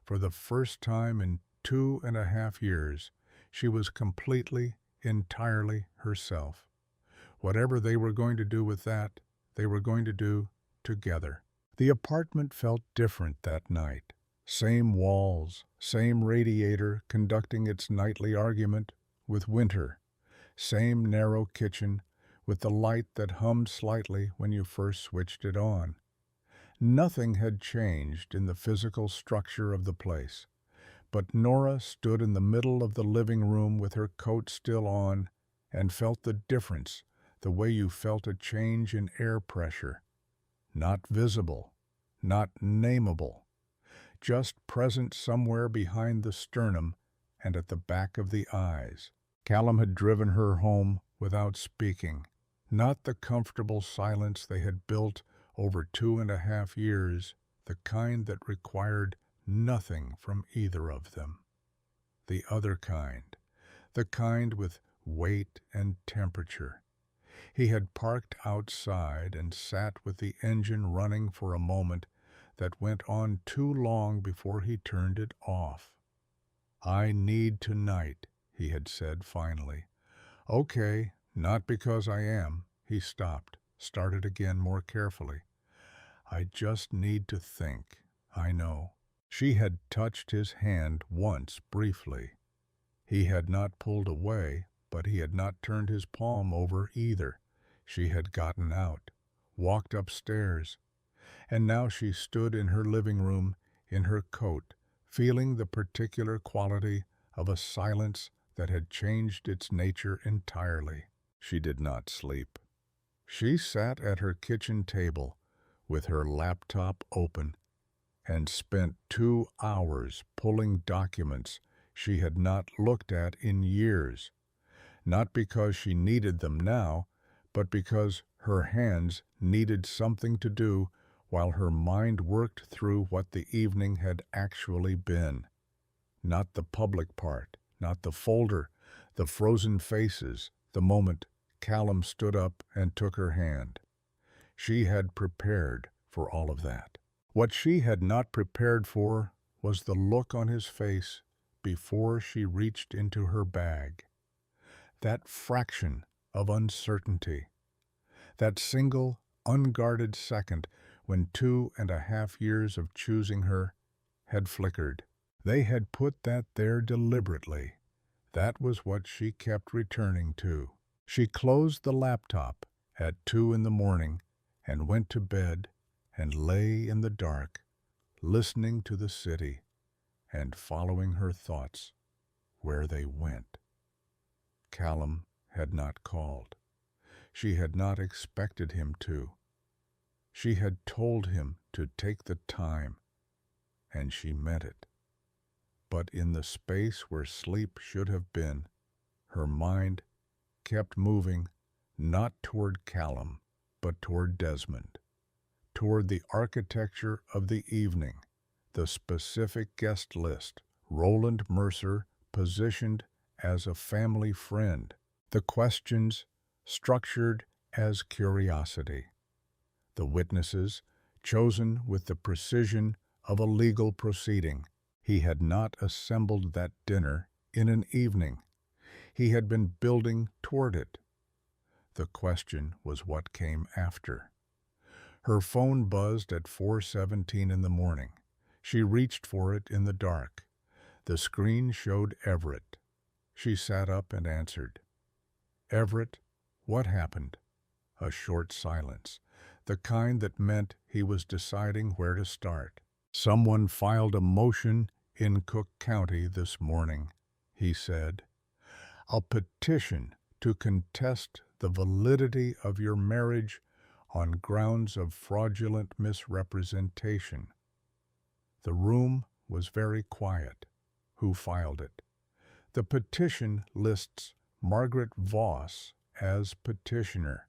For the first time in 2.5 years, she was completely, entirely herself. Whatever they were going to do with that, they were going to do together. The apartment felt different that night. Same walls, same radiator conducting its nightly argument with winter. Same narrow kitchen with the light that hummed slightly when you first switched it on. Nothing had changed in the physical structure of the place, but Nora stood in the middle of the living room with her coat still on and felt the difference, the way you felt a change in air pressure. Not visible, not nameable, just present somewhere behind the sternum and at the back of the eyes. Callum had driven her home without speaking, not the comfortable silence they had built over 2.5 years, the kind that required nothing from either of them. The other kind, the kind with weight and temperature. He had parked outside and sat with the engine running for a moment that went on too long before he turned it off. I need tonight, he had said finally. Okay, Not because I am. He stopped, started again more carefully. I just need to think. I know. She had touched his hand once briefly. He had not pulled away, but he had not turned his palm over either. She had gotten out, walked upstairs, and now she stood in her living room in her coat, feeling the particular quality of a silence that had changed its nature entirely. She did not sleep. She sat at her kitchen table with her laptop open and spent 2 hours pulling documents she had not looked at in years, not because she needed them now, but because her hands needed something to do while her mind worked through what the evening had actually been. Not the public part, not the folder, the frozen faces, the moment Callum stood up and took her hand. She had prepared for all of that. What she had not prepared for was the look on his face before she reached into her bag. That fraction of uncertainty, that single, unguarded second when 2.5 years of choosing her had flickered. They had put that there deliberately. That was what she kept returning to. She closed the laptop at 2 in the morning and went to bed and lay in the dark, listening to the city and following her thoughts where they went. Callum had not called. She had not expected him to. She had told him to take the time, and she meant it. But in the space where sleep should have been, her mind kept moving, not toward Callum, but toward Desmond, toward the architecture of the evening, the specific guest list, Roland Mercer positioned as a family friend, the questions structured as curiosity, the witnesses chosen with the precision of a legal proceeding. He had not assembled that dinner in an evening. He had been building toward it. The question was what came after. Her phone buzzed at 4:17 in the morning. She reached for it in the dark. The screen showed Everett. She sat up and answered. "Everett, what happened?" A short silence, the kind that meant he was deciding where to start. "Someone filed a motion in Cook County this morning," he said. "A petition to contest the validity of your marriage on grounds of fraudulent misrepresentation." The room was very quiet. Who filed it? The petition lists Margaret Voss as petitioner,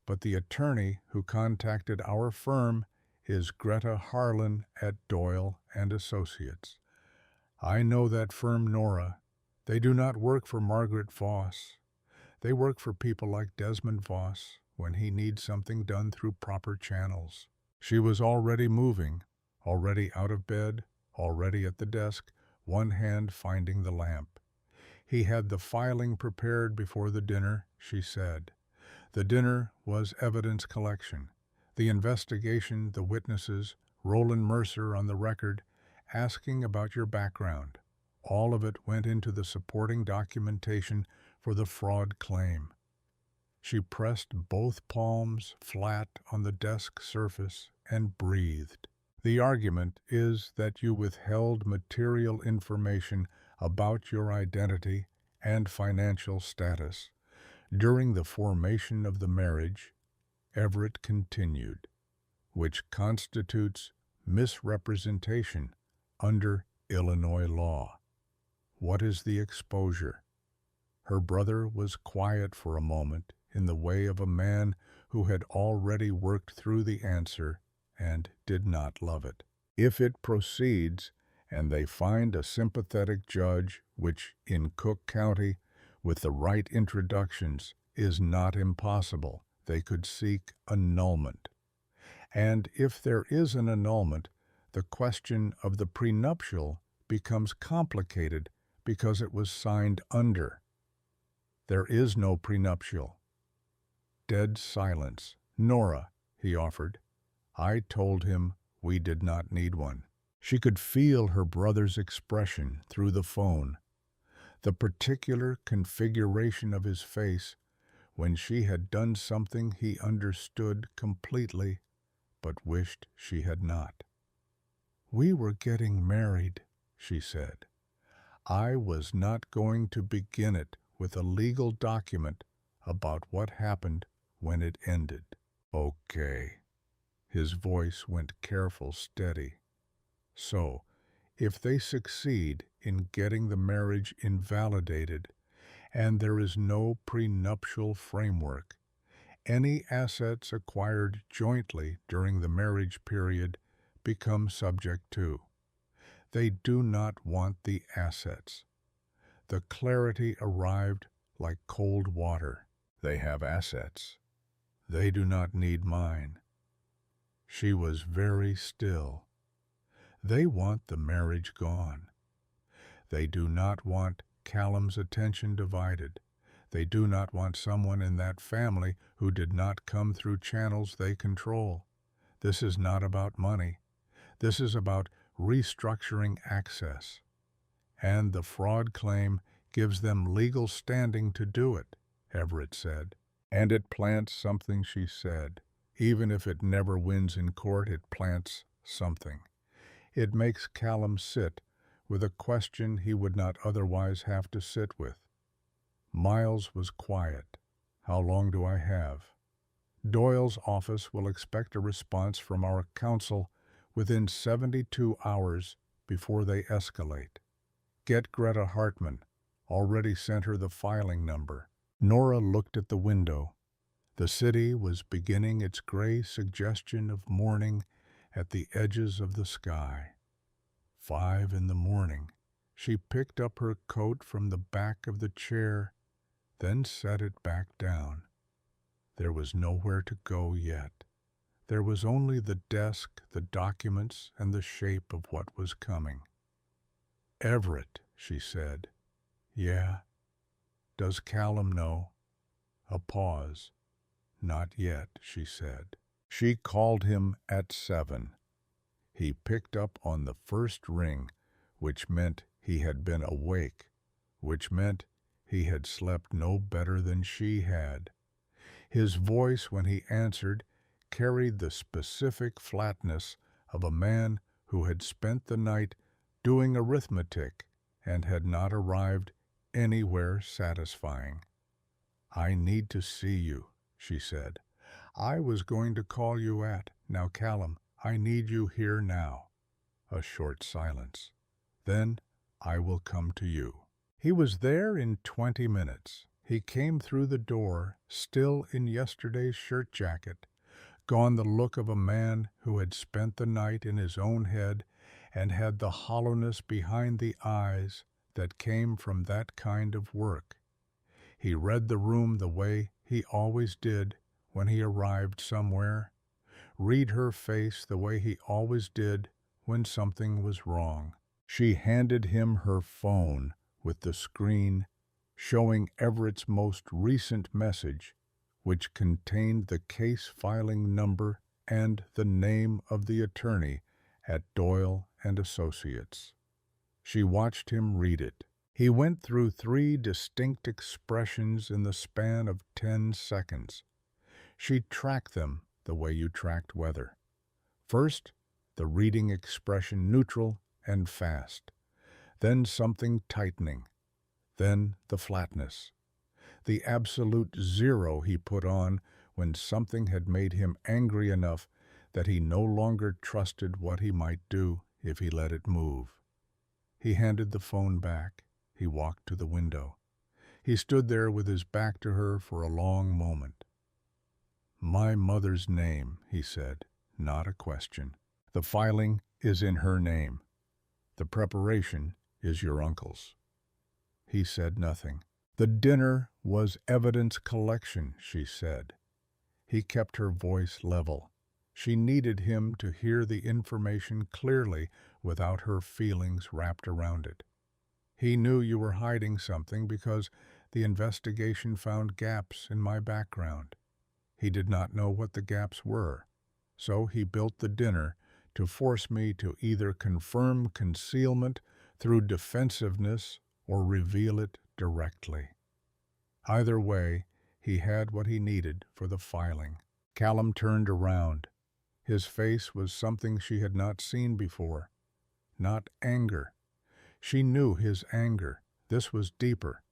but the attorney who contacted our firm is Greta Harlan at Doyle and Associates. I know that firm, Nora. They do not work for Margaret Voss. They work for people like Desmond Voss when he needs something done through proper channels. She was already moving, already out of bed, already at the desk, one hand finding the lamp. He had the filing prepared before the dinner, she said. The dinner was evidence collection. The investigation, the witnesses, Roland Mercer on the record, asking about your background. All of it went into the supporting documentation for the fraud claim. She pressed both palms flat on the desk surface and breathed. The argument is that you withheld material information about your identity and financial status. During the formation of the marriage, Everett continued, which constitutes misrepresentation under Illinois law. What is the exposure? Her brother was quiet for a moment in the way of a man who had already worked through the answer and did not love it. If it proceeds and they find a sympathetic judge, which in Cook County, with the right introductions, is not impossible, they could seek annulment. And if there is an annulment, the question of the prenuptial becomes complicated because it was signed under. There is no prenuptial. Dead silence. Nora, he offered. I told him we did not need one. She could feel her brother's expression through the phone, the particular configuration of his face when she had done something he understood completely but wished she had not. We were getting married, she said. I was not going to begin it with a legal document about what happened when it ended. Okay. His voice went careful, steady. So, if they succeed in getting the marriage invalidated and there is no prenuptial framework, any assets acquired jointly during the marriage period become subject to. They do not want the assets. The clarity arrived like cold water. They have assets. They do not need mine. She was very still. They want the marriage gone. They do not want Callum's attention divided. They do not want someone in that family who did not come through channels they control. This is not about money. This is about restructuring access. And the fraud claim gives them legal standing to do it, Everett said. And it plants something, she said. Even if it never wins in court, it plants something. It makes Callum sit with a question he would not otherwise have to sit with. Miles was quiet. How long do I have? Doyle's office will expect a response from our counsel within 72 hours before they escalate. Get Greta Hartman. Already sent her the filing number. Nora looked at the window. The city was beginning its gray suggestion of morning at the edges of the sky. 5 a.m. She picked up her coat from the back of the chair, then set it back down. There was nowhere to go yet. There was only the desk, the documents, and the shape of what was coming. Everett, she said. Yeah. Does Callum know? A pause. Not yet, she said. She called him at 7. He picked up on the first ring, which meant he had been awake, which meant he had slept no better than she had. His voice, when he answered, carried the specific flatness of a man who had spent the night doing arithmetic and had not arrived anywhere satisfying. I need to see you, she said. I was going to call you at. Now, Callum, I need you here now. A short silence. Then I will come to you. He was there in 20 minutes. He came through the door, still in yesterday's shirt jacket, gone the look of a man who had spent the night in his own head and had the hollowness behind the eyes that came from that kind of work. He read the room the way he always did when he arrived somewhere, read her face the way he always did when something was wrong. She handed him her phone with the screen showing Everett's most recent message, which contained the case filing number and the name of the attorney at Doyle and Associates. She watched him read it. He went through 3 distinct expressions in the span of 10 seconds. She tracked them the way you tracked weather. First, the reading expression neutral and fast. Then something tightening. Then the flatness. The absolute 0 he put on when something had made him angry enough that he no longer trusted what he might do if he let it move. He handed the phone back. He walked to the window. He stood there with his back to her for a long moment. My mother's name, he said, not a question. The filing is in her name. The preparation is your uncle's. He said nothing. The dinner was evidence collection, she said. He kept her voice level. She needed him to hear the information clearly without her feelings wrapped around it. He knew you were hiding something because The investigation found gaps in my background. He did not know what the gaps were, so he built the dinner to force me to either confirm concealment through defensiveness or reveal it directly. Either way, he had what he needed for the filing. Callum turned around. His face was something she had not seen before. Not anger. She knew his anger. This was deeper.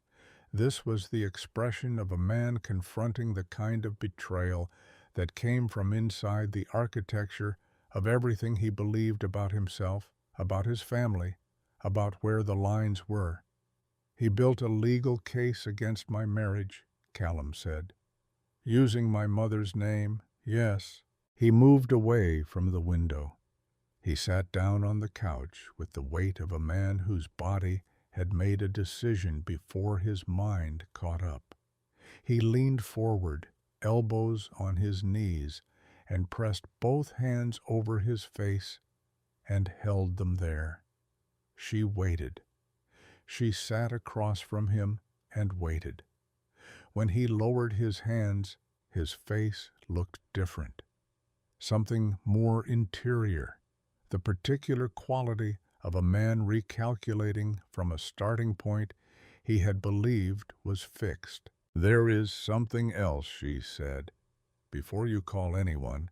This was the expression of a man confronting the kind of betrayal that came from inside the architecture of everything he believed about himself, about his family, about where the lines were. He built a legal case against my marriage, Callum said. Using my mother's name, yes. He moved away from the window. He sat down on the couch with the weight of a man whose body had made a decision before his mind caught up. He leaned forward, elbows on his knees, and pressed both hands over his face and held them there. She waited. She sat across from him and waited. When he lowered his hands, his face looked different. Something more interior, the particular quality of a man recalculating from a starting point he had believed was fixed. "There is something else," she said. "Before you call anyone,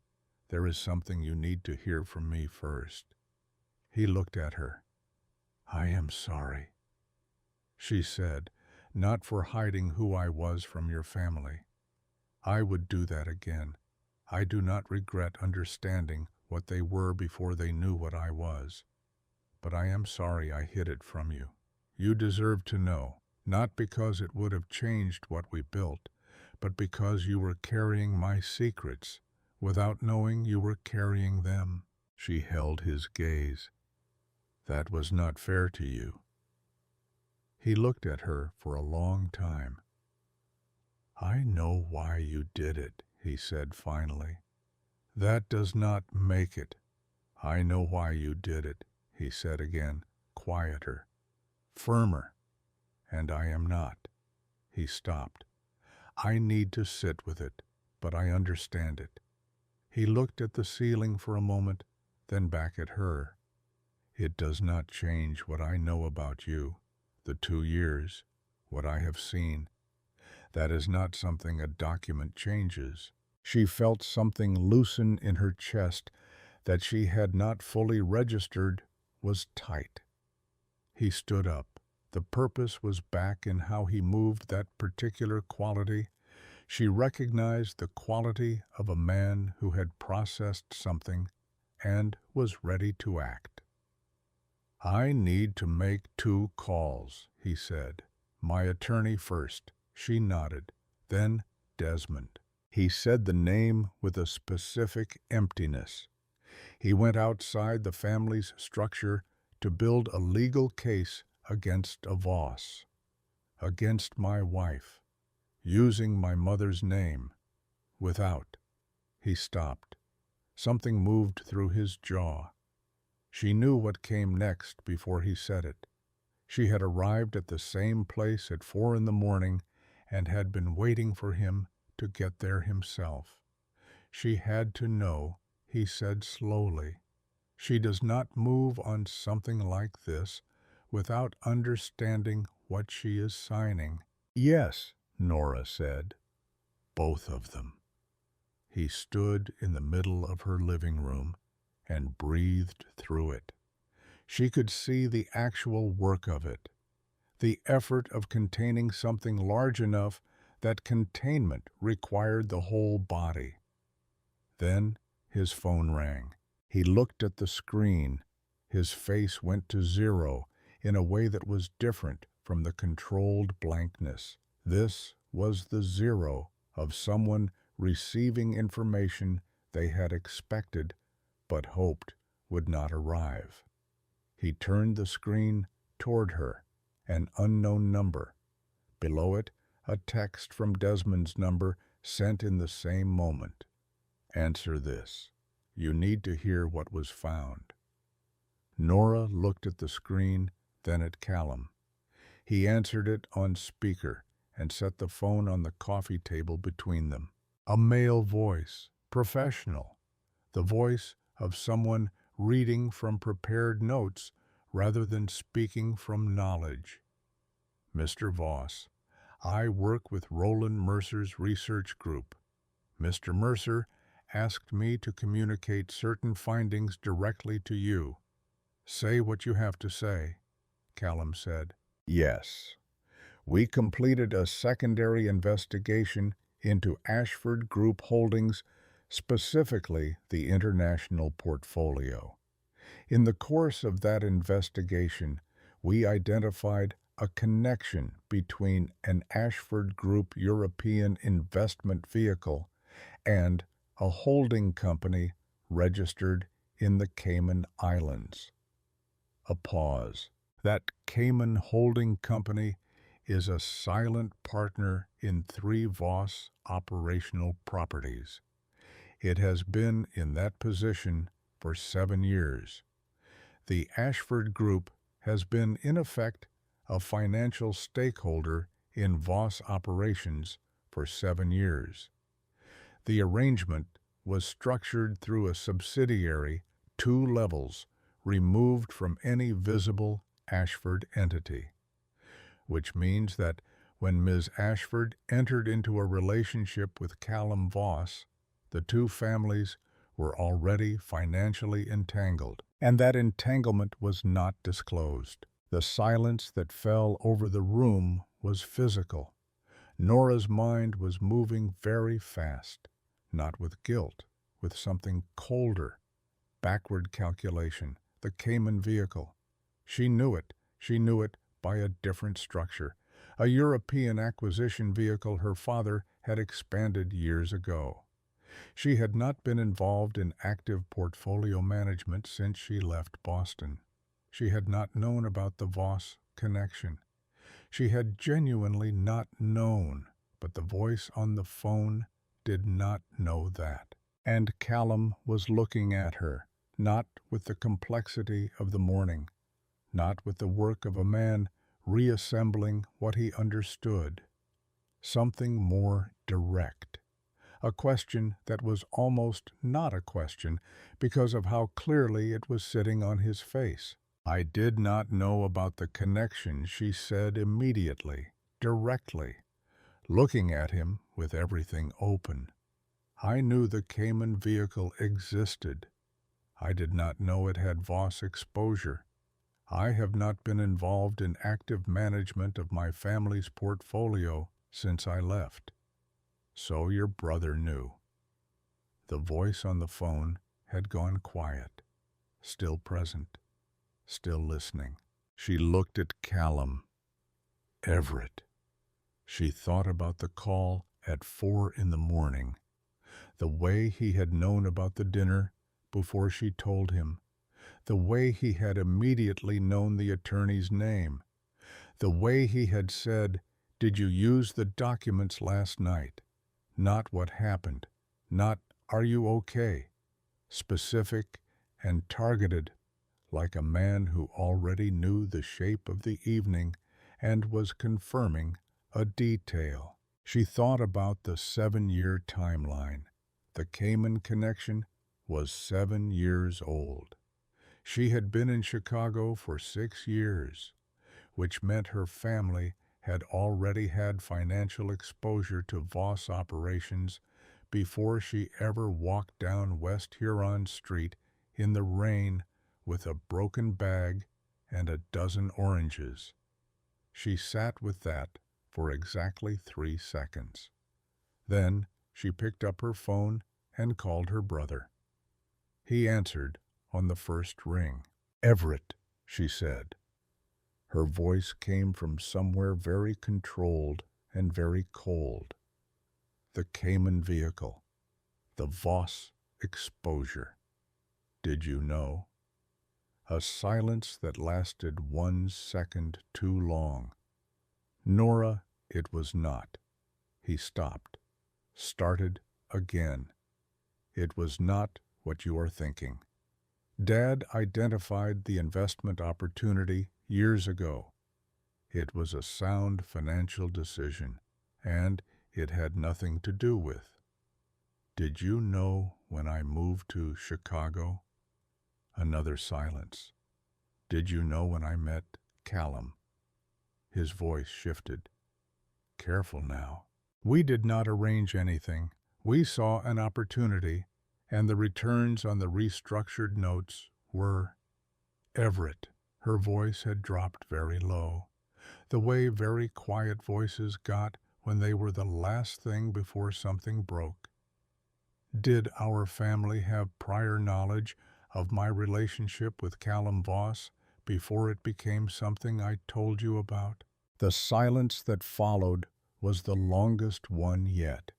there is something you need to hear from me first." He looked at her. "I am sorry," she said, "not for hiding who I was from your family. I would do that again. I do not regret understanding what they were before they knew what I was. But I am sorry I hid it from you. You deserve to know, not because it would have changed what we built, but because you were carrying my secrets without knowing you were carrying them." She held his gaze. "That was not fair to you." He looked at her for a long time. "I know why you did it," he said finally. "That does not make it." "I know why you did it," he said again, quieter, firmer. "And I am not." He stopped. "I need to sit with it, but I understand it." He looked at the ceiling for a moment, then back at her. "It does not change what I know about you, the 2 years, what I have seen. That is not something a document changes." She felt something loosen in her chest that she had not fully registered was tight. He stood up. The purpose was back in how he moved that particular quality. She recognized the quality of a man who had processed something and was ready to act. "I need to make 2 calls," he said. "My attorney first." She nodded. "Then Desmond." He said the name with a specific emptiness. He went outside the family's structure to build a legal case against a Voss, against my wife, using my mother's name, without. He stopped. Something moved through his jaw. She knew what came next before he said it. She had arrived at the same place at 4 in the morning and had been waiting for him to get there himself. She had to know, he said slowly. She does not move on something like this without understanding what she is signing. "Yes," Nora said. "Both of them." He stood in the middle of her living room and breathed through it. She could see the actual work of it, the effort of containing something large enough that containment required the whole body. Then his phone rang. He looked at the screen. His face went to 0 in a way that was different from the controlled blankness. This was the 0 of someone receiving information they had expected but hoped would not arrive. He turned the screen toward her, an unknown number. Below it, a text from Desmond's number sent in the same moment. "Answer this. You need to hear what was found." Nora looked at the screen, then at Callum. He answered it on speaker, and set the phone on the coffee table between them. A male voice, professional, the voice of someone reading from prepared notes rather than speaking from knowledge. Mr. Voss, I work with Roland Mercer's research group. Mr. Mercer asked me to communicate certain findings directly to you. Say what you have to say, Callum said. Yes. We completed a secondary investigation into Ashford Group Holdings, specifically the international portfolio. In the course of that investigation, we identified a connection between an Ashford Group European investment vehicle and a holding company registered in the Cayman Islands. A pause. That Cayman holding company is a silent partner in 3 Voss operational properties. It has been in that position for 7 years. The Ashford Group has been, in effect, a financial stakeholder in Voss operations for 7 years. The arrangement was structured through a subsidiary, 2 levels, removed from any visible Ashford entity, which means that when Ms. Ashford entered into a relationship with Callum Voss, the 2 families were already financially entangled, and that entanglement was not disclosed. The silence that fell over the room was physical. Nora's mind was moving very fast, not with guilt, with something colder. Backward calculation, the Cayman vehicle. She knew it by a different structure, a European acquisition vehicle her father had expanded years ago. She had not been involved in active portfolio management since she left Boston. She had not known about the Voss connection. She had genuinely not known, but the voice on the phone did not know that. And Callum was looking at her, not with the complexity of the morning, not with the work of a man reassembling what he understood. Something more direct. A question that was almost not a question because of how clearly it was sitting on his face. I did not know about the connection, she said immediately, directly, looking at him with everything open. I knew the Cayman vehicle existed. I did not know it had Voss exposure. I have not been involved in active management of my family's portfolio since I left. So your brother knew. The voice on the phone had gone quiet, still present, still listening. She looked at Callum. Everett. She thought about the call at 4 in the morning, the way he had known about the dinner before she told him, the way he had immediately known the attorney's name, the way he had said, "Did you use the documents last night?" Not what happened, not "Are you okay?" Specific and targeted, like a man who already knew the shape of the evening and was confirming a detail. She thought about the 7-year timeline. The Cayman connection was 7 years old. She had been in Chicago for 6 years, which meant her family had already had financial exposure to Voss operations before she ever walked down West Huron Street in the rain with a broken bag and a dozen oranges. She sat with that for exactly 3 seconds. Then she picked up her phone and called her brother. He answered on the first ring. "Everett," she said. Her voice came from somewhere very controlled and very cold. The Cayman vehicle. The Voss exposure. Did you know? A silence that lasted 1 second too long. Nora, it was not. He stopped. Started again. It was not what you are thinking. Dad identified the investment opportunity years ago. It was a sound financial decision. and it had nothing to do with. Did you know when I moved to Chicago? Another silence. Did you know when I met Callum? His voice shifted. Careful now. We did not arrange anything. We saw an opportunity, and the returns on the restructured notes were Everett. Her voice had dropped very low, the way very quiet voices got when they were the last thing before something broke. Did our family have prior knowledge of my relationship with Callum Voss before it became something I told you about? The silence that followed was the longest one yet,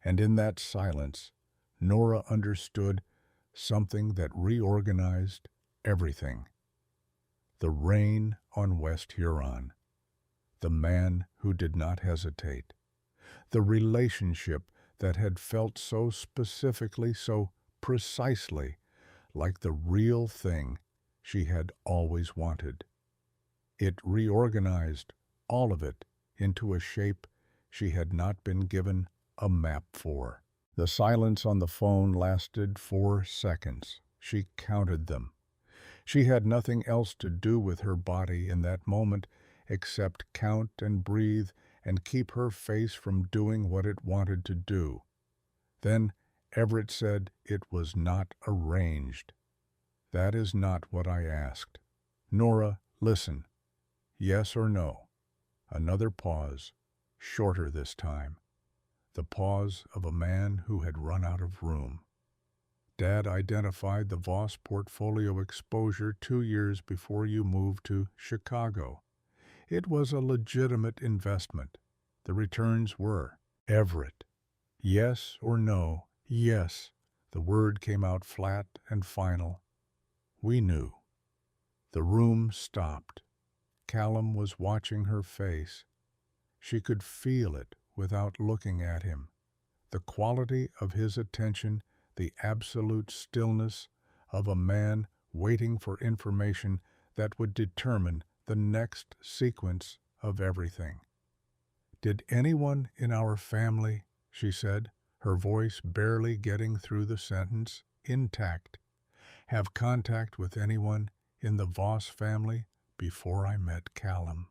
and in that silence, Nora understood something that reorganized everything. The rain on West Huron, the man who did not hesitate, the relationship that had felt so specifically, so precisely, like the real thing she had always wanted. It reorganized all of it into a shape she had not been given a map for. The silence on the phone lasted 4 seconds. She counted them. She had nothing else to do with her body in that moment except count and breathe and keep her face from doing what it wanted to do. Then Everett said it was not arranged. That is not what I asked. Nora, listen. Yes or no? Another pause, shorter this time. The pause of a man who had run out of room. Dad identified the Voss portfolio exposure 2 years before you moved to Chicago. It was a legitimate investment. The returns were. Everett. Yes or no? Yes. The word came out flat and final. We knew. The room stopped. Callum was watching her face. She could feel it without looking at him. The quality of his attention, the absolute stillness of a man waiting for information that would determine the next sequence of everything. Did anyone in our family, she said, her voice barely getting through the sentence, intact, have contact with anyone in the Voss family before I met Callum?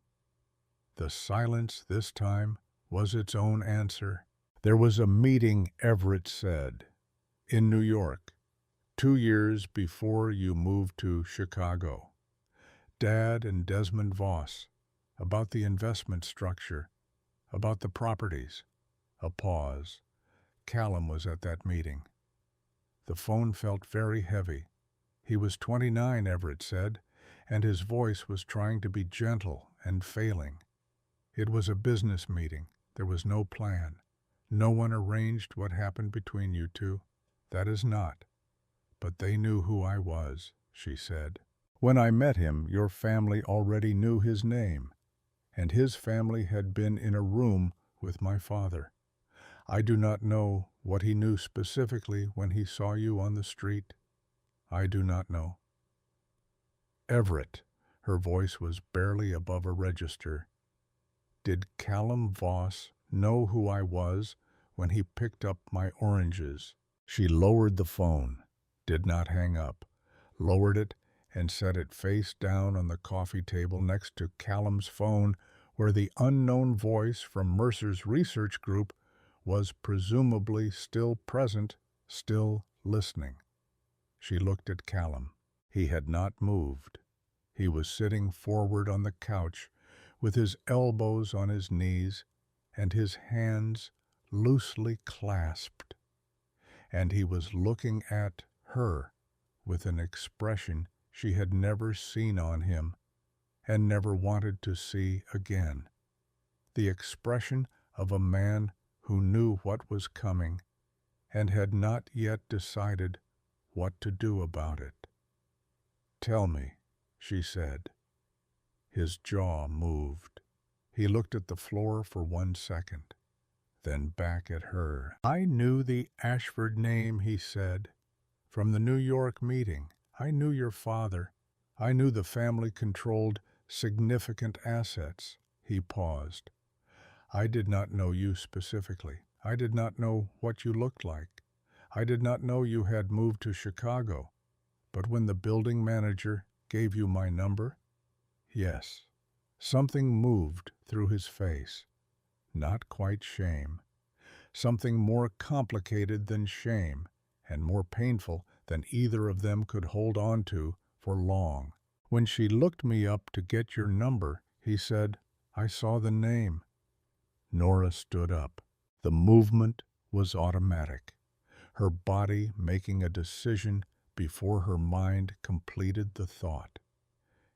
The silence this time was its own answer. There was a meeting, Everett said, in New York, 2 years before you moved to Chicago. Dad and Desmond Voss, about the investment structure, about the properties. A pause. Callum was at that meeting. The phone felt very heavy. He was 29, Everett said, and his voice was trying to be gentle and failing. It was a business meeting. There was no plan. No one arranged what happened between you two. That is not. But they knew who I was, she said. When I met him, your family already knew his name, and his family had been in a room with my father. I do not know what he knew specifically when he saw you on the street. I do not know. Everett, her voice was barely above a register. Did Callum Voss know who I was when he picked up my oranges? She lowered the phone, did not hang up, lowered it and set it face down on the coffee table next to Callum's phone, where the unknown voice from Mercer's research group was presumably still present, still listening. She looked at Callum. He had not moved. He was sitting forward on the couch with his elbows on his knees and his hands loosely clasped, and he was looking at her with an expression she had never seen on him and never wanted to see again. The expression of a man who knew what was coming and had not yet decided what to do about it. Tell me, she said. His jaw moved. He looked at the floor for 1 second, then back at her. I knew the Ashford name, he said, from the New York meeting. I knew your father. I knew the family controlled significant assets. He paused. I did not know you specifically. I did not know what you looked like. I did not know you had moved to Chicago. But when the building manager gave you my number, yes, something moved through his face. Not quite shame. Something more complicated than shame and more painful than either of them could hold on to for long. When she looked me up to get your number, he said, I saw the name. Nora stood up. The movement was automatic, her body making a decision before her mind completed the thought.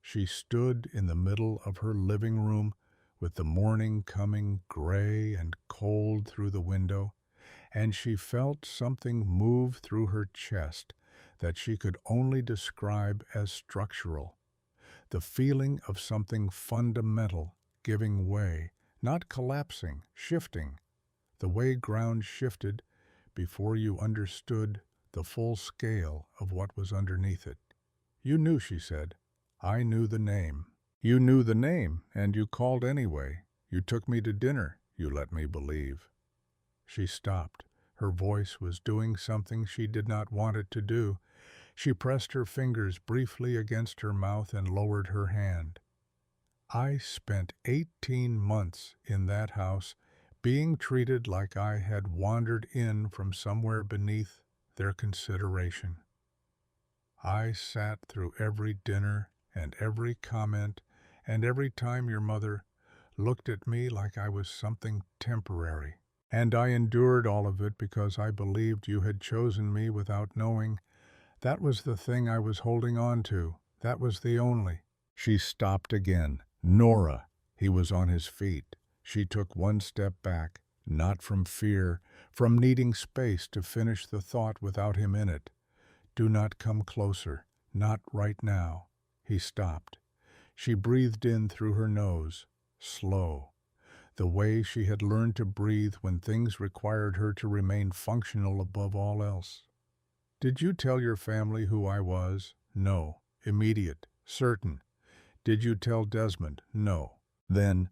She stood in the middle of her living room with the morning coming gray and cold through the window, and she felt something move through her chest that she could only describe as structural. The feeling of something fundamental giving way, not collapsing, shifting, the way ground shifted before you understood the full scale of what was underneath it. You knew, she said. I knew the name. You knew the name, and you called anyway. You took me to dinner, you let me believe. She stopped. Her voice was doing something she did not want it to do. She pressed her fingers briefly against her mouth and lowered her hand. I spent 18 months in that house, being treated like I had wandered in from somewhere beneath their consideration. I sat through every dinner and every comment, and every time your mother looked at me like I was something temporary. And I endured all of it because I believed you had chosen me without knowing. That was the thing I was holding on to. That was the only. She stopped again. Nora. He was on his feet. She took one step back, not from fear, from needing space to finish the thought without him in it. Do not come closer. Not right now. He stopped. She breathed in through her nose, slow, the way she had learned to breathe when things required her to remain functional above all else. Did you tell your family who I was? No. Immediate. Certain. Did you tell Desmond? No. Then,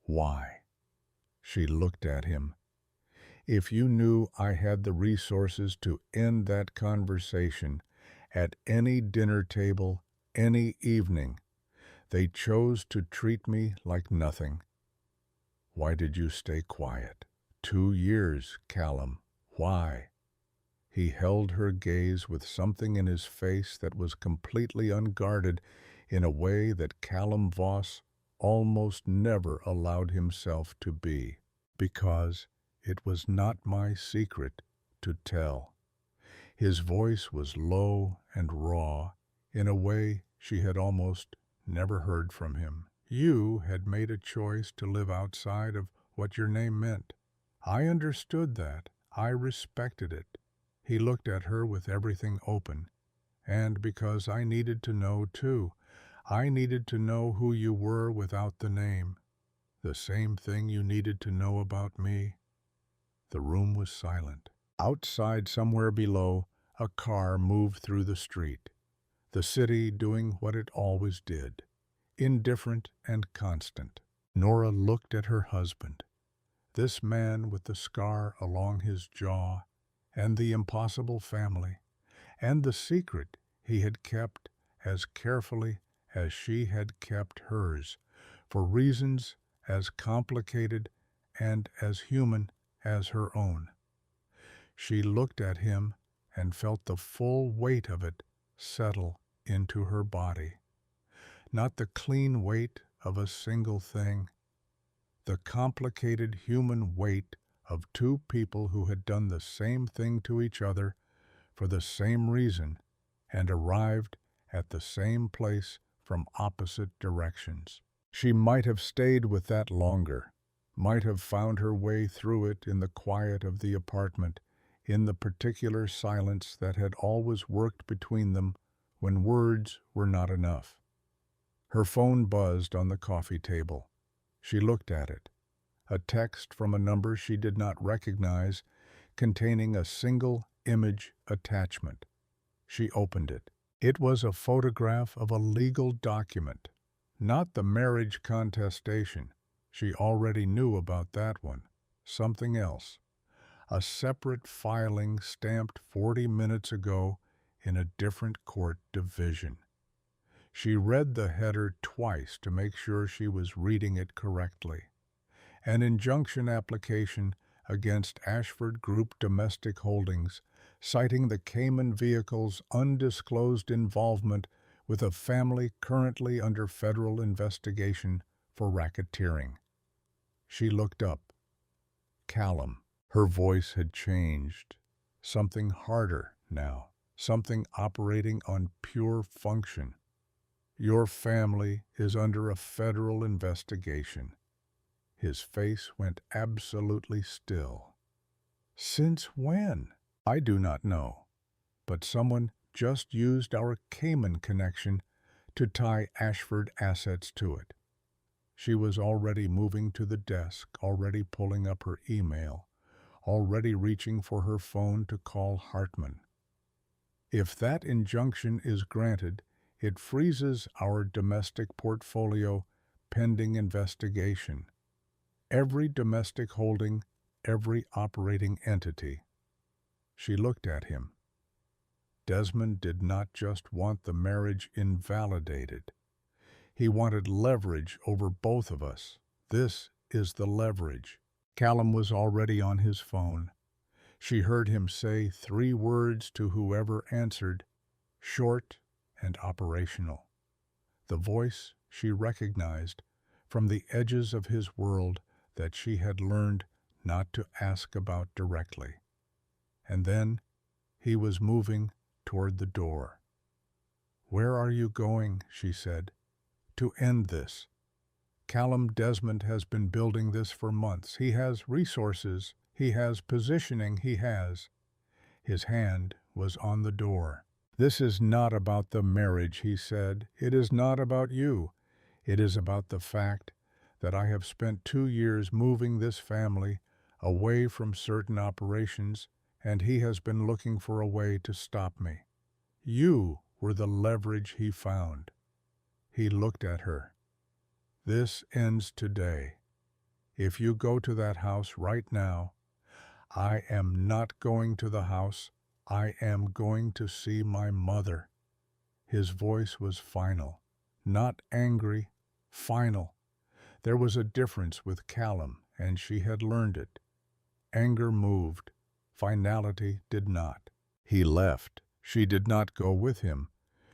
why? She looked at him. If you knew I had the resources to end that conversation at any dinner table, any evening, they chose to treat me like nothing. Why did you stay quiet? 2 years, Callum. Why? He held her gaze with something in his face that was completely unguarded in a way that Callum Voss almost never allowed himself to be, because it was not my secret to tell. His voice was low and raw in a way she had almost never heard from him. You had made a choice to live outside of what your name meant. I understood that. I respected it. He looked at her with everything open. And because I needed to know, too, I needed to know who you were without the name. The same thing you needed to know about me. The room was silent. Outside, somewhere below, a car moved through the street. The city doing what it always did, indifferent and constant. Nora looked at her husband, this man with the scar along his jaw, and the impossible family, and the secret he had kept as carefully as she had kept hers, for reasons as complicated and as human as her own. She looked at him and felt the full weight of it settle into her body. Not the clean weight of a single thing, the complicated human weight of two people who had done the same thing to each other for the same reason and arrived at the same place from opposite directions. She might have stayed with that longer, might have found her way through it in the quiet of the apartment, in the particular silence that had always worked between them when words were not enough. Her phone buzzed on the coffee table. She looked at it. A text from a number she did not recognize, containing a single image attachment. She opened it. It was a photograph of a legal document, not the marriage contestation. She already knew about that one. Something else. A separate filing stamped 40 minutes ago in a different court division. She read the header twice to make sure she was reading it correctly. An injunction application against Ashford Group Domestic Holdings, citing the Cayman vehicle's undisclosed involvement with a family currently under federal investigation for racketeering. She looked up. Callum. Her voice had changed. Something harder now. Something operating on pure function. Your family is under a federal investigation. His face went absolutely still. Since when? I do not know, but someone just used our Cayman connection to tie Ashford assets to it. She was already moving to the desk, already pulling up her email, already reaching for her phone to call Hartman. If that injunction is granted, it freezes our domestic portfolio pending investigation. Every domestic holding, every operating entity. She looked at him. Desmond did not just want the marriage invalidated. He wanted leverage over both of us. This is the leverage. Callum was already on his phone. She heard him say 3 words to whoever answered, short and operational. The voice she recognized from the edges of his world that she had learned not to ask about directly. And then he was moving toward the door. "Where are you going?" she said. "To end this. Callum Desmond has been building this for months. He has resources. He has positioning. He has." His hand was on the door. "This is not about the marriage," he said. "It is not about you. It is about the fact that I have spent 2 years moving this family away from certain operations, and he has been looking for a way to stop me. You were the leverage he found." He looked at her. "This ends today. If you go to that house right now." "I am not going to the house. I am going to see my mother." His voice was final, not angry, final. There was a difference with Callum, and she had learned it. Anger moved. Finality did not. He left. She did not go with him.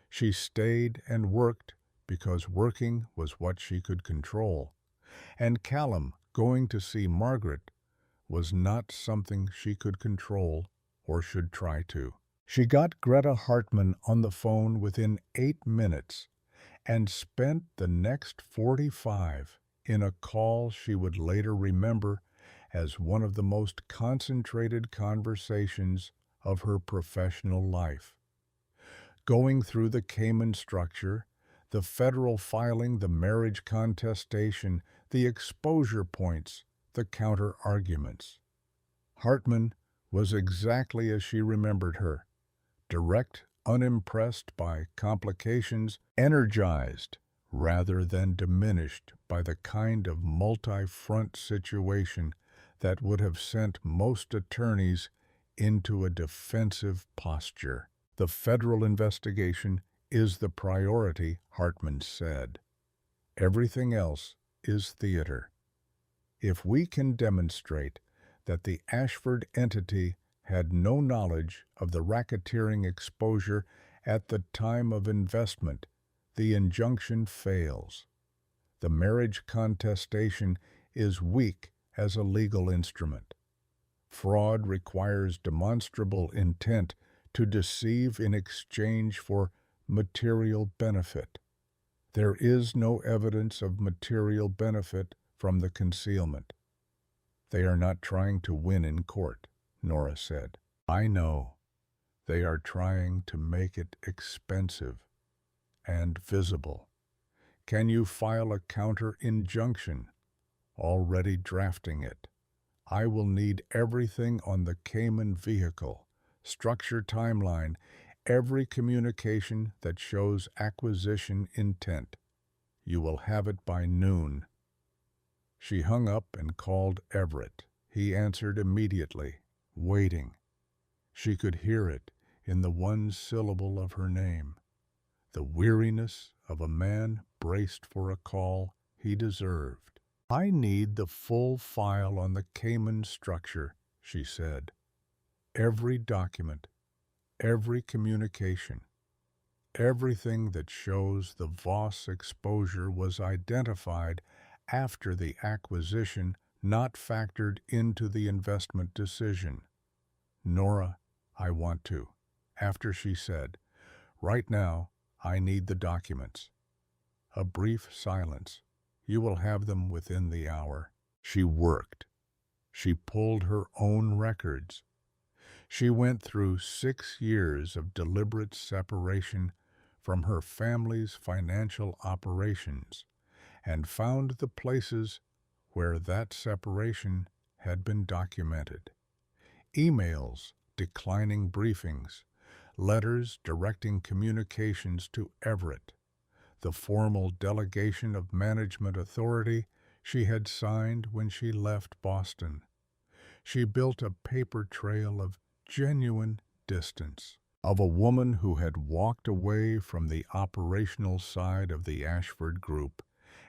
She stayed and worked because working was what she could control. And Callum going to see Margaret was not something she could control or should try to. She got Greta Hartman on the phone within 8 minutes and spent the next 45 in a call she would later remember as one of the most concentrated conversations of her professional life. Going through the Cayman structure, the federal filing, the marriage contestation, the exposure points, the counter-arguments. Hartman was exactly as she remembered her, direct, unimpressed by complications, energized rather than diminished by the kind of multi-front situation that would have sent most attorneys into a defensive posture. "The federal investigation is the priority," Hartman said. "Everything else is theater. If we can demonstrate that the Ashford entity had no knowledge of the racketeering exposure at the time of investment, the injunction fails. The marriage contestation is weak as a legal instrument. Fraud requires demonstrable intent to deceive in exchange for material benefit. There is no evidence of material benefit from the concealment." "They are not trying to win in court," Nora said. "I know. They are trying to make it expensive and visible. Can you file a counter-injunction?" "Already drafting it. I will need everything on the Cayman vehicle, structure timeline, every communication that shows acquisition intent. You will have it by noon." She hung up and called Everett. He answered immediately, waiting. She could hear it in the one syllable of her name, the weariness of a man braced for a call he deserved. "I need the full file on the Cayman structure," she said. "Every document, every communication, everything that shows the Voss exposure was identified after the acquisition, not factored into the investment decision." "Nora, I want to." After she said, "Right now, I need the documents." A brief silence. "You will have them within the hour." She worked. She pulled her own records. She went through 6 years of deliberate separation from her family's financial operations and found the places where that separation had been documented. Emails declining briefings, letters directing communications to Everett, the formal delegation of management authority she had signed when she left Boston. She built a paper trail of genuine distance, of a woman who had walked away from the operational side of the Ashford Group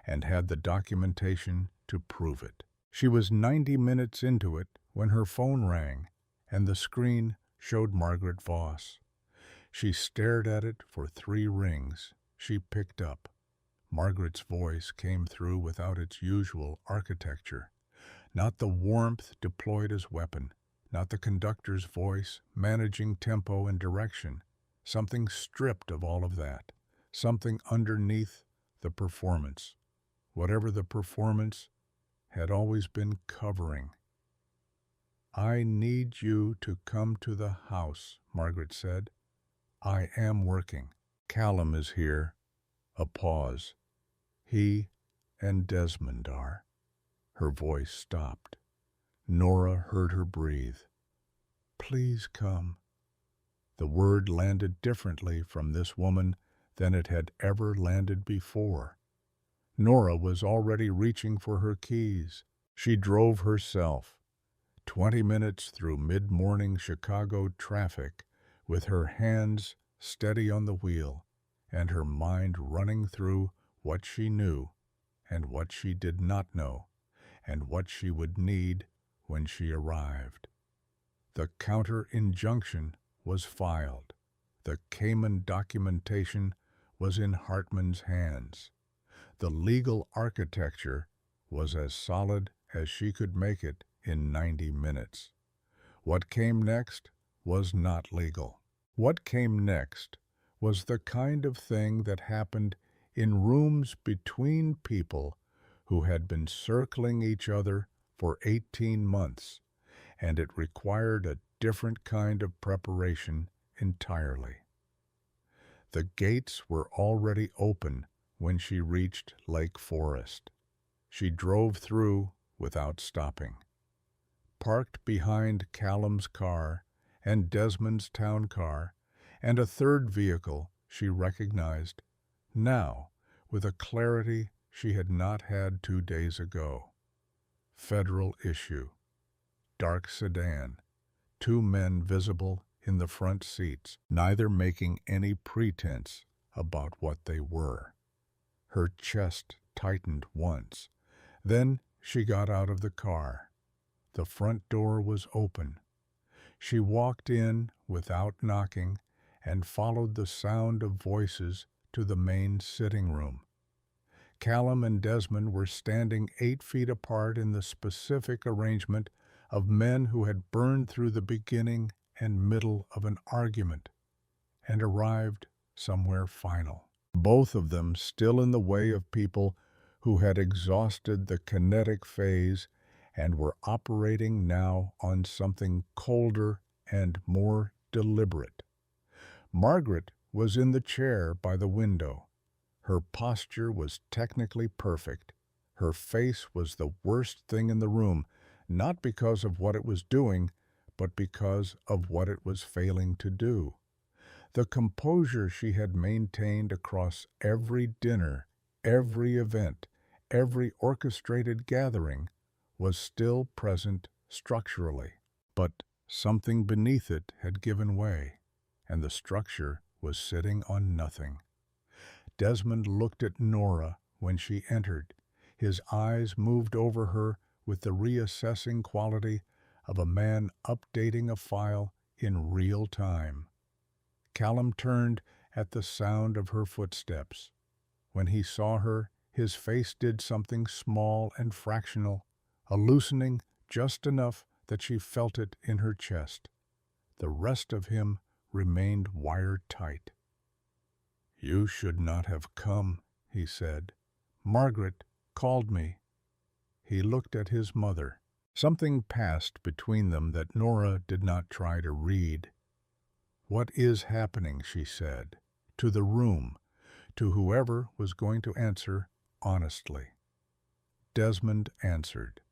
and had the documentation to prove it. She was 90 minutes into it when her phone rang, and the screen showed Margaret Voss. She stared at it for 3 rings. She picked up. Margaret's voice came through without its usual architecture. Not the warmth deployed as weapon, not the conductor's voice managing tempo and direction. Something stripped of all of that. Something underneath the performance. Whatever the performance had always been covering. "I need you to come to the house," Margaret said. "I am working. Callum is here." A pause. "He and Desmond are." Her voice stopped. Nora heard her breathe. "Please come." The word landed differently from this woman than it had ever landed before. Nora was already reaching for her keys. She drove herself, 20 minutes through mid-morning Chicago traffic, with her hands steady on the wheel and her mind running through what she knew and what she did not know and what she would need when she arrived. The counter-injunction was filed. The Cayman documentation was in Hartman's hands. The legal architecture was as solid as she could make it in 90 minutes. What came next was not legal. What came next was the kind of thing that happened in rooms between people who had been circling each other for 18 months, and it required a different kind of preparation entirely. The gates were already open when she reached Lake Forest. She drove through without stopping. Parked behind Callum's car and Desmond's town car and a third vehicle she recognized now with a clarity she had not had 2 days ago. Federal issue. Dark sedan. 2 men visible in the front seats, neither making any pretense about what they were. Her chest tightened once. Then she got out of the car. The front door was open. She walked in without knocking and followed the sound of voices to the main sitting room. Callum and Desmond were standing 8 feet apart in the specific arrangement of men who had burned through the beginning and middle of an argument and arrived somewhere final. Both of them still in the way of people who had exhausted the kinetic phase and were operating now on something colder and more deliberate. Margaret was in the chair by the window. Her posture was technically perfect. Her face was the worst thing in the room, not because of what it was doing, but because of what it was failing to do. The composure she had maintained across every dinner, every event, every orchestrated gathering was still present structurally. But something beneath it had given way, and the structure was sitting on nothing. Desmond looked at Nora when she entered. His eyes moved over her with the reassessing quality of a man updating a file in real time. Callum turned at the sound of her footsteps. When he saw her, his face did something small and fractional, a loosening just enough that she felt it in her chest. The rest of him remained wire-tight. "You should not have come," he said. "Margaret called me." He looked at his mother. Something passed between them that Nora did not try to read. "What is happening?" she said, to the room, to whoever was going to answer honestly. Desmond answered.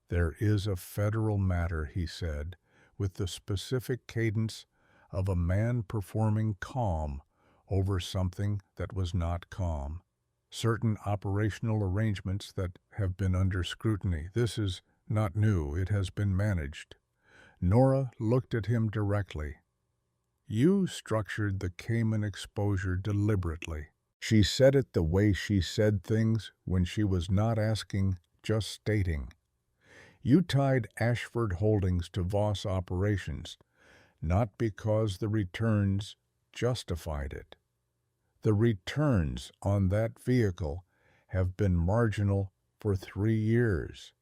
"There is a federal matter," he said, with the specific cadence of a man performing calm over something that was not calm. "Certain operational arrangements that have been under scrutiny. This is not new. It has been managed." Nora looked at him directly. "You structured the Cayman exposure deliberately." She said it the way she said things when she was not asking, just stating. "You tied Ashford Holdings to Voss operations, not because the returns justified it. The returns on that vehicle have been marginal for 3 years.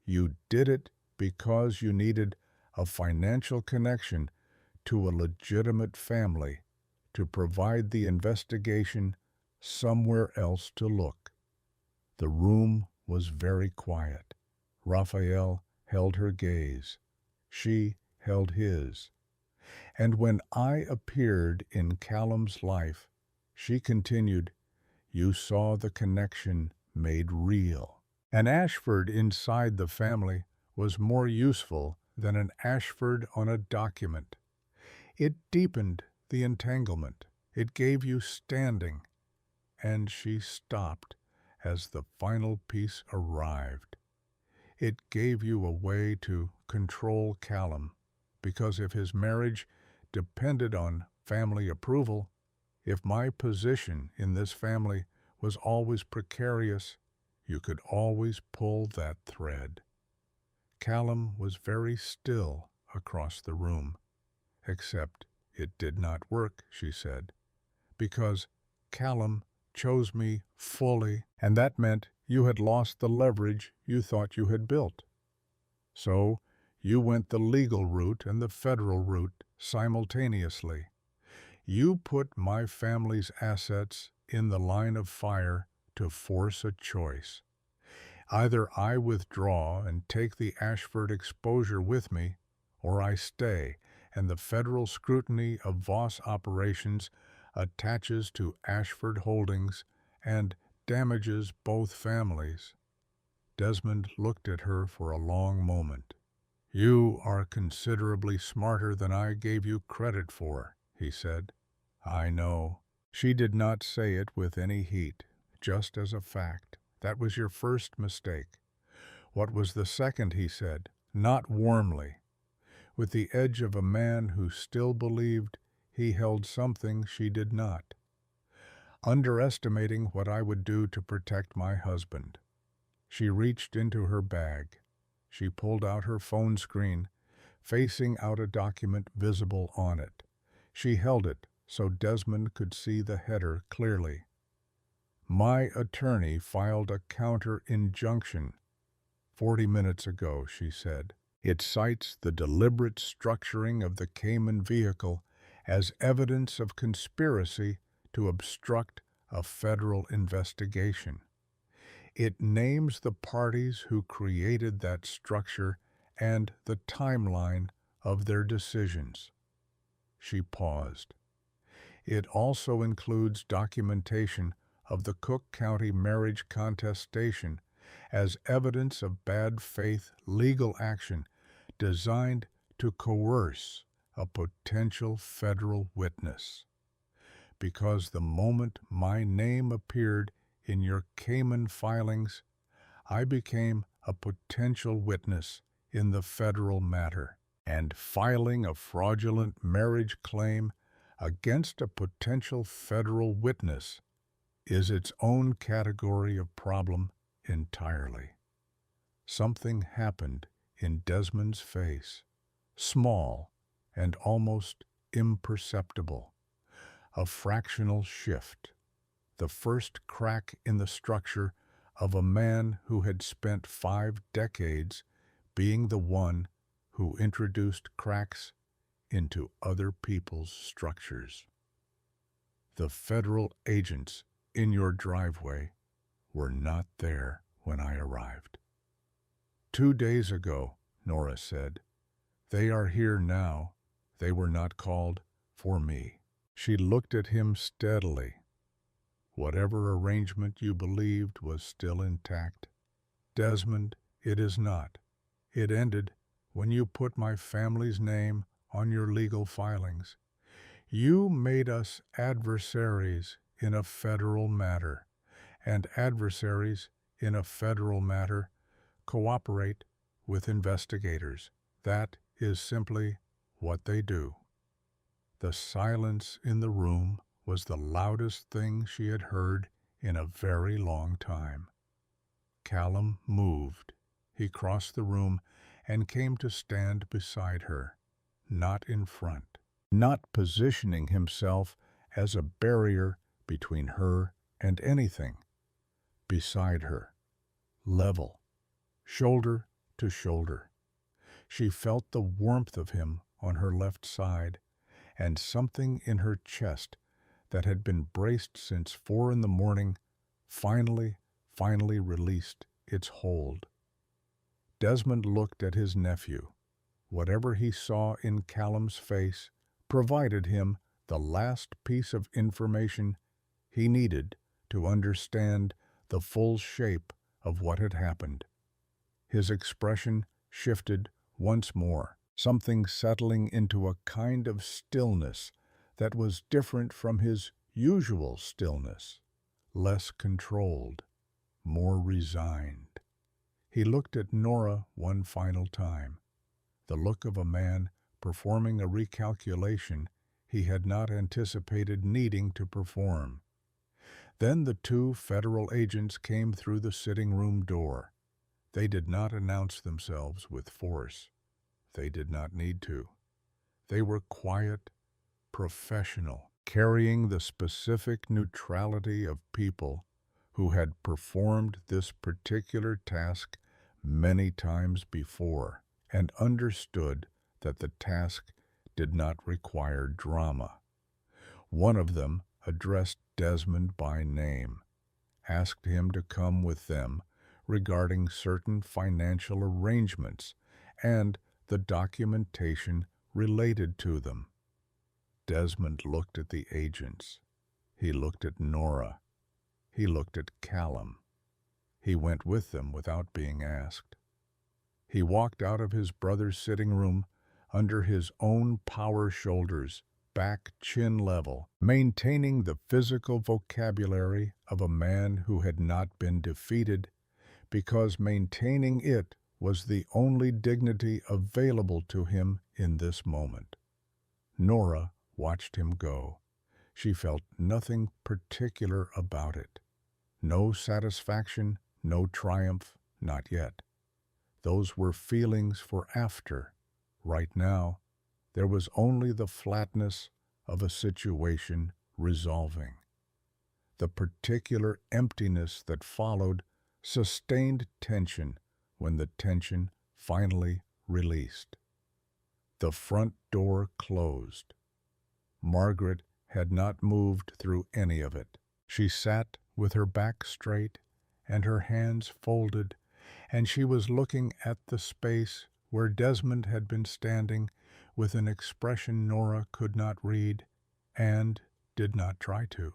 You did it because you needed a financial connection to a legitimate family to provide the investigation somewhere else to look." The room was very quiet. Raphael held her gaze. She held his. "And when I appeared in Callum's life," she continued, "you saw the connection made real. An Ashford inside the family was more useful than an Ashford on a document. It deepened the entanglement. It gave you standing." And she stopped as the final piece arrived. "It gave you a way to control Callum, because if his marriage depended on family approval, if my position in this family was always precarious, you could always pull that thread." Callum was very still across the room. "Except it did not work," she said, "because Callum chose me fully, and that meant you had lost the leverage you thought you had built. So you went the legal route and the federal route simultaneously. You put my family's assets in the line of fire to force a choice. Either I withdraw and take the Ashford exposure with me, or I stay, and the federal scrutiny of Voss operations attaches to Ashford Holdings and damages both families." Desmond looked at her for a long moment. "You are considerably smarter than I gave you credit for," he said. "I know." She did not say it with any heat, just as a fact. "That was your first mistake." "What was the second?" he said, not warmly, with the edge of a man who still believed he held something she did not. "Underestimating what I would do to protect my husband." She reached into her bag. She pulled out her phone screen, facing out a document visible on it. She held it so Desmond could see the header clearly. "My attorney filed a counter-injunction 40 minutes ago," she said. "It cites the deliberate structuring of the Cayman vehicle as evidence of conspiracy to obstruct a federal investigation. It names the parties who created that structure and the timeline of their decisions." She paused. "It also includes documentation of the Cook County marriage contestation as evidence of bad faith legal action designed to coerce a potential federal witness. Because the moment my name appeared in your Cayman filings, I became a potential witness in the federal matter, and filing a fraudulent marriage claim against a potential federal witness is its own category of problem entirely. Something happened in Desmond's face, small and almost imperceptible, a fractional shift, the first crack in the structure of a man who had spent 5 decades being the one who introduced cracks into other people's structures. The federal agents in your driveway were not there when I arrived. 2 days ago, Nora said. They are here now. They were not called for me. She looked at him steadily. Whatever arrangement you believed was still intact. Desmond, it is not. It ended when you put my family's name on your legal filings. You made us adversaries in a federal matter, and adversaries in a federal matter cooperate with investigators. That is simply what they do. The silence in the room was the loudest thing she had heard in a very long time. Callum moved. He crossed the room and came to stand beside her, not in front, not positioning himself as a barrier between her and anything. Beside her, level, shoulder to shoulder. She felt the warmth of him on her left side, and something in her chest that had been braced since 4 in the morning finally released its hold. Desmond looked at his nephew. Whatever he saw in Callum's face provided him the last piece of information he needed to understand the full shape of what had happened. His expression shifted once more, something settling into a kind of stillness that was different from his usual stillness, less controlled, more resigned. He looked at Nora one final time, the look of a man performing a recalculation he had not anticipated needing to perform. Then the 2 federal agents came through the sitting room door. They did not announce themselves with force. They did not need to. They were quiet, professional, carrying the specific neutrality of people who had performed this particular task many times before and understood that the task did not require drama. One of them addressed Desmond by name, asked him to come with them regarding certain financial arrangements and the documentation related to them. Desmond looked at the agents. He looked at Nora. He looked at Callum. He went with them without being asked. He walked out of his brother's sitting room under his own power shoulders, back chin level, maintaining the physical vocabulary of a man who had not been defeated, because maintaining it was the only dignity available to him in this moment. Nora watched him go. She felt nothing particular about it. No satisfaction, no triumph, not yet. Those were feelings for after. Right now, there was only the flatness of a situation resolving. The particular emptiness that followed sustained tension when the tension finally released. The front door closed. Margaret had not moved through any of it. She sat with her back straight and her hands folded, and she was looking at the space where Desmond had been standing with an expression Nora could not read and did not try to.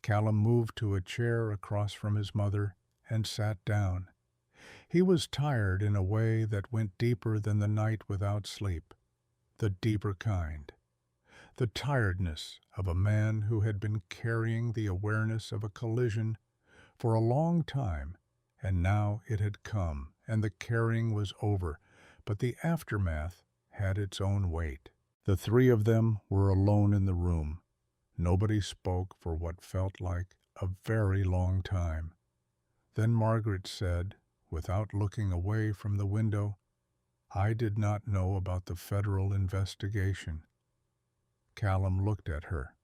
Callum moved to a chair across from his mother and sat down. He was tired in a way that went deeper than the night without sleep, the deeper kind. The tiredness of a man who had been carrying the awareness of a collision for a long time, and now it had come, and the carrying was over, but the aftermath had its own weight. The three of them were alone in the room. Nobody spoke for what felt like a very long time. Then Margaret said, without looking away from the window, "I did not know about the federal investigation." Callum looked at her.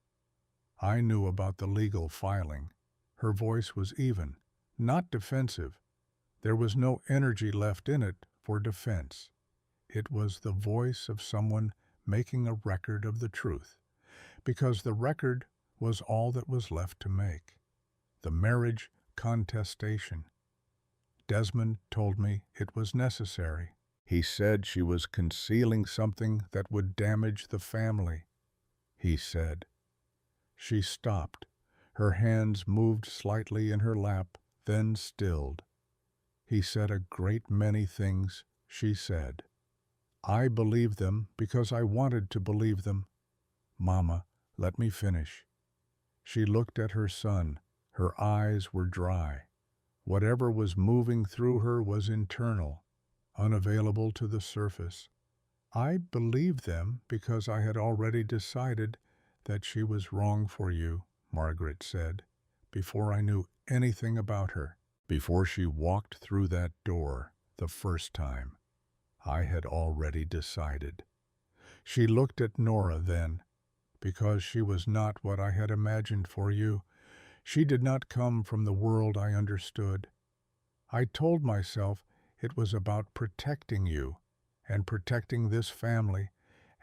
"I knew about the legal filing." Her voice was even, not defensive. There was no energy left in it for defense. It was the voice of someone making a record of the truth, because the record was all that was left to make. The marriage contestation. Desmond told me it was necessary. He said she was concealing something that would damage the family. He said. She stopped. Her hands moved slightly in her lap, then stilled. He said a great many things, she said. I believed them because I wanted to believe them. Mama, let me finish. She looked at her son. Her eyes were dry. Whatever was moving through her was internal, unavailable to the surface. I believed them because I had already decided that she was wrong for you, Margaret said, before I knew anything about her, before she walked through that door the first time. I had already decided. She looked at Nora then, because she was not what I had imagined for you. She did not come from the world I understood. I told myself it was about protecting you, and protecting this family,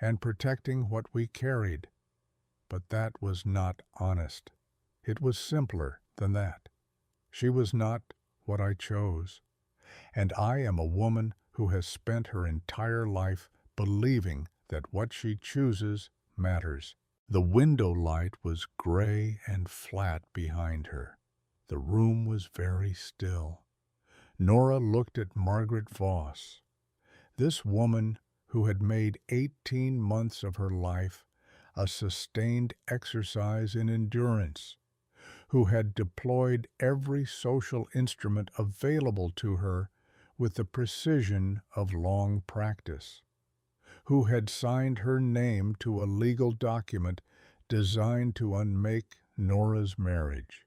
and protecting what we carried. But that was not honest. It was simpler than that. She was not what I chose. And I am a woman who has spent her entire life believing that what she chooses matters. The window light was gray and flat behind her. The room was very still. Nora looked at Margaret Voss. This woman who had made 18 months of her life a sustained exercise in endurance, who had deployed every social instrument available to her with the precision of long practice, who had signed her name to a legal document designed to unmake Nora's marriage.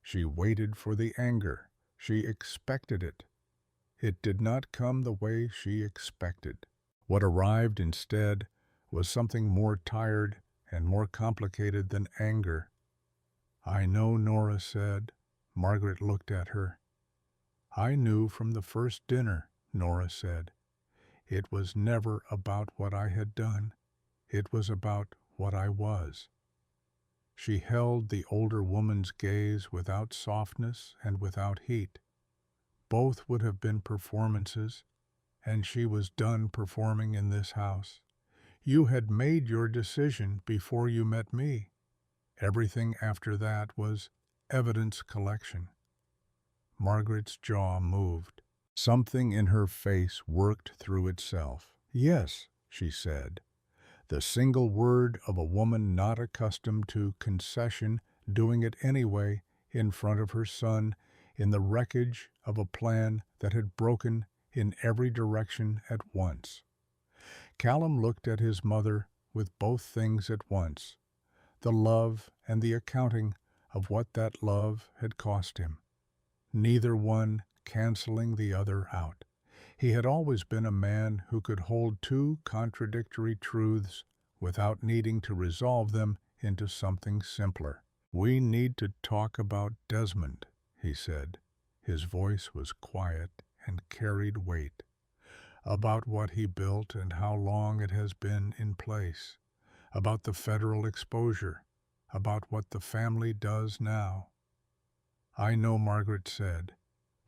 She waited for the anger. She expected it. It did not come the way she expected. What arrived instead was something more tired and more complicated than anger. I know, Nora said. Margaret looked at her. I knew from the first dinner, Nora said. It was never about what I had done. It was about what I was. She held the older woman's gaze without softness and without heat. Both would have been performances, and she was done performing in this house. You had made your decision before you met me. Everything after that was evidence collection. Margaret's jaw moved. Something in her face worked through itself. Yes, she said. The single word of a woman not accustomed to concession, doing it anyway, in front of her son, in the wreckage of a plan that had broken in every direction at once. Callum looked at his mother with both things at once, the love and the accounting of what that love had cost him, neither one canceling the other out. He had always been a man who could hold two contradictory truths without needing to resolve them into something simpler. We need to talk about Desmond, he said. His voice was quiet and carried weight. About what he built and how long it has been in place. About the federal exposure. About what the family does now. I know, Margaret said.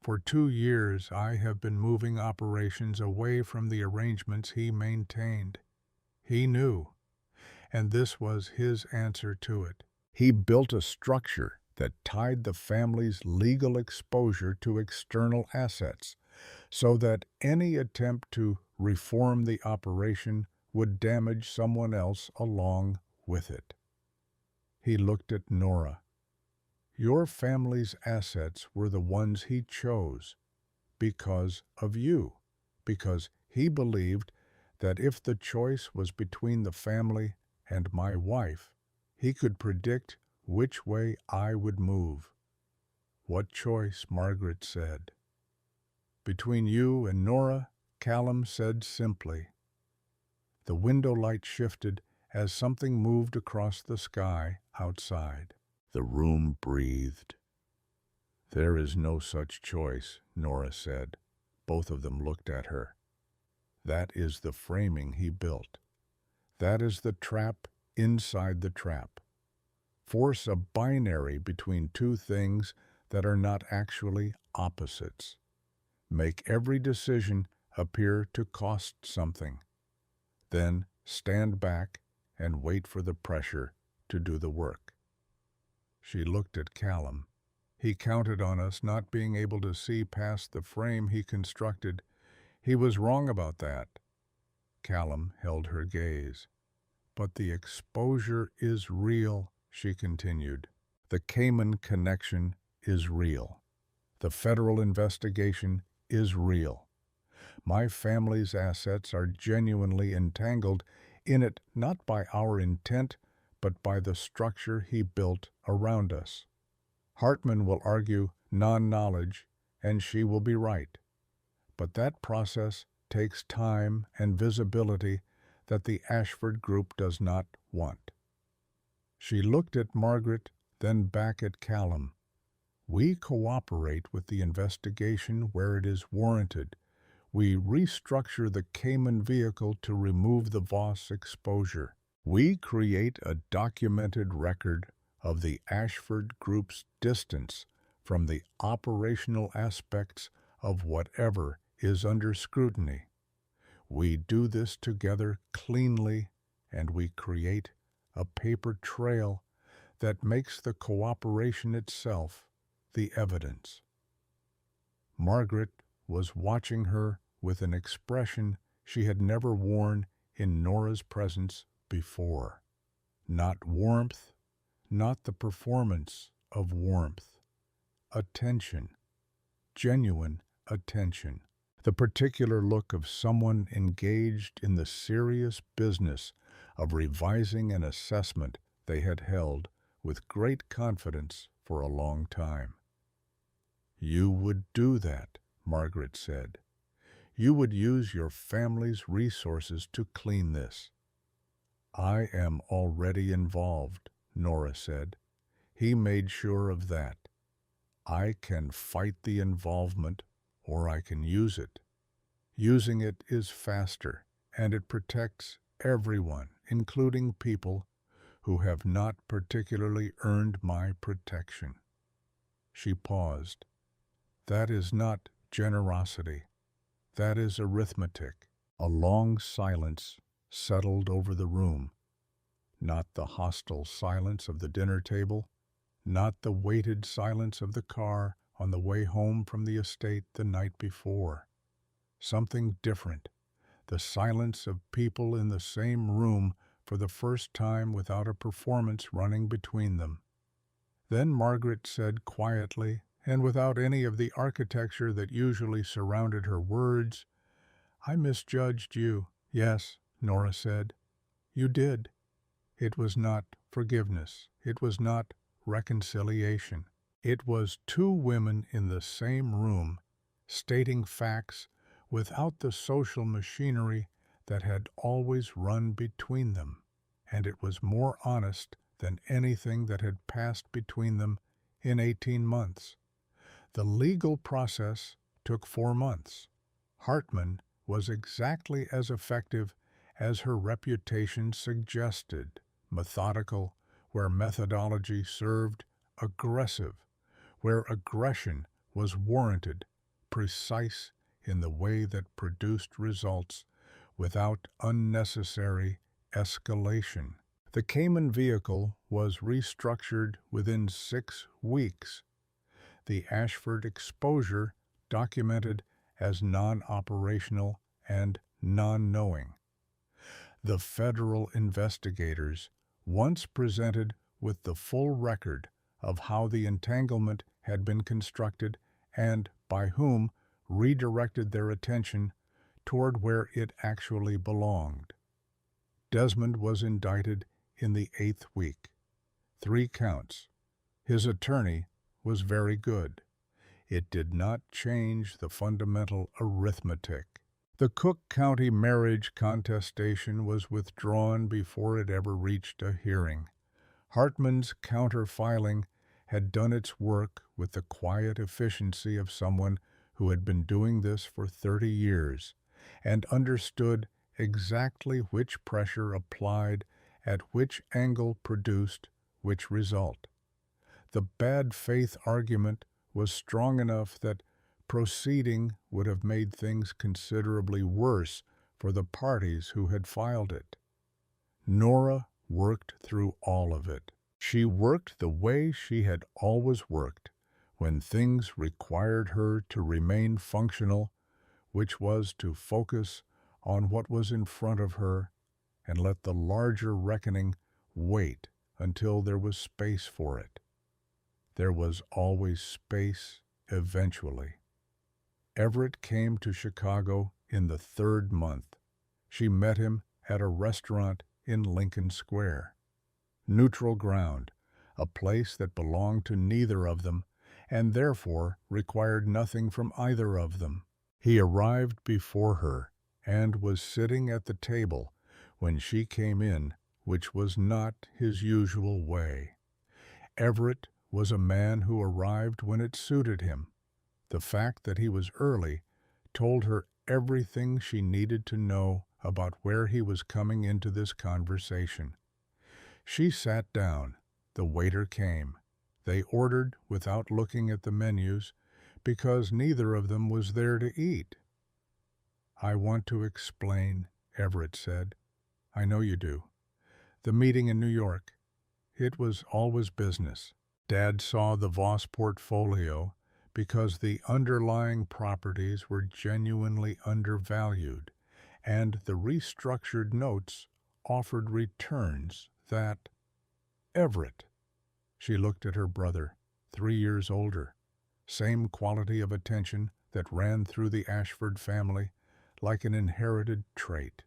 For 2 years I have been moving operations away from the arrangements he maintained. He knew, and this was his answer to it. He built a structure that tied the family's legal exposure to external assets, so that any attempt to reform the operation would damage someone else along with it. He looked at Nora. Your family's assets were the ones he chose because of you, because he believed that if the choice was between the family and my wife, he could predict which way I would move. What choice? Margaret said. Between you and Nora, Callum said simply. The window light shifted as something moved across the sky outside. The room breathed. There is no such choice, Nora said. Both of them looked at her. That is the framing he built. That is the trap inside the trap. Force a binary between two things that are not actually opposites. Make every decision appear to cost something. Then stand back and wait for the pressure to do the work. She looked at Callum. He counted on us not being able to see past the frame he constructed. He was wrong about that. Callum held her gaze. But the exposure is real, she continued. The Cayman connection is real. The federal investigation is real. My family's assets are genuinely entangled in it, not by our intent, but by the structure he built around us. Hartman will argue non-knowledge, and she will be right. But that process takes time and visibility that the Ashford Group does not want. She looked at Margaret, then back at Callum. We cooperate with the investigation where it is warranted. We restructure the Cayman vehicle to remove the Voss exposure. We create a documented record of the Ashford Group's distance from the operational aspects of whatever is under scrutiny. We do this together cleanly, and we create a paper trail that makes the cooperation itself the evidence. Margaret was watching her with an expression she had never worn in Nora's presence before. Not warmth, not the performance of warmth. Attention, genuine attention. The particular look of someone engaged in the serious business of revising an assessment they had held with great confidence for a long time. You would do that, Margaret said. You would use your family's resources to clean this. I am already involved, Nora said. He made sure of that. I can fight the involvement, or I can use it. Using it is faster, and it protects everyone, including people who have not particularly earned my protection. She paused. That is not generosity. That is arithmetic. A long silence settled over the room. Not the hostile silence of the dinner table, not the weighted silence of the car on the way home from the estate the night before. Something different, the silence of people in the same room for the first time without a performance running between them. Then Margaret said quietly, and without any of the architecture that usually surrounded her words, I misjudged you. Yes, Nora said. You did. It was not forgiveness. It was not reconciliation. It was two women in the same room, stating facts without the social machinery that had always run between them, and it was more honest than anything that had passed between them in 18 months. The legal process took 4 months. Hartman was exactly as effective as her reputation suggested, methodical where methodology served, aggressive where aggression was warranted, precise in the way that produced results without unnecessary escalation. The Cayman vehicle was restructured within 6 weeks. The Ashford exposure documented as non-operational and non-knowing. The federal investigators, once presented with the full record of how the entanglement had been constructed and by whom redirected their attention toward where it actually belonged. Desmond was indicted in the 8th week. 3 counts. His attorney was very good. It did not change the fundamental arithmetic. The Cook County marriage contestation was withdrawn before it ever reached a hearing. Hartman's counter-filing had done its work with the quiet efficiency of someone who had been doing this for 30 years and understood exactly which pressure applied at which angle produced which result. The bad faith argument was strong enough that proceeding would have made things considerably worse for the parties who had filed it. Nora worked through all of it. She worked the way she had always worked when things required her to remain functional, which was to focus on what was in front of her and let the larger reckoning wait until there was space for it. There was always space eventually. Everett came to Chicago in the 3rd month. She met him at a restaurant in Lincoln Square. Neutral ground, a place that belonged to neither of them and therefore required nothing from either of them. He arrived before her and was sitting at the table when she came in, which was not his usual way. Everett was a man who arrived when it suited him. The fact that he was early told her everything she needed to know about where he was coming into this conversation. She sat down. The waiter came. They ordered without looking at the menus because neither of them was there to eat. "I want to explain," Everett said. "I know you do. The meeting in New York, it was always business. Dad saw the Voss portfolio because the underlying properties were genuinely undervalued, and the restructured notes offered returns that—" "Everett." She looked at her brother, 3 years older. Same quality of attention that ran through the Ashford family like an inherited trait.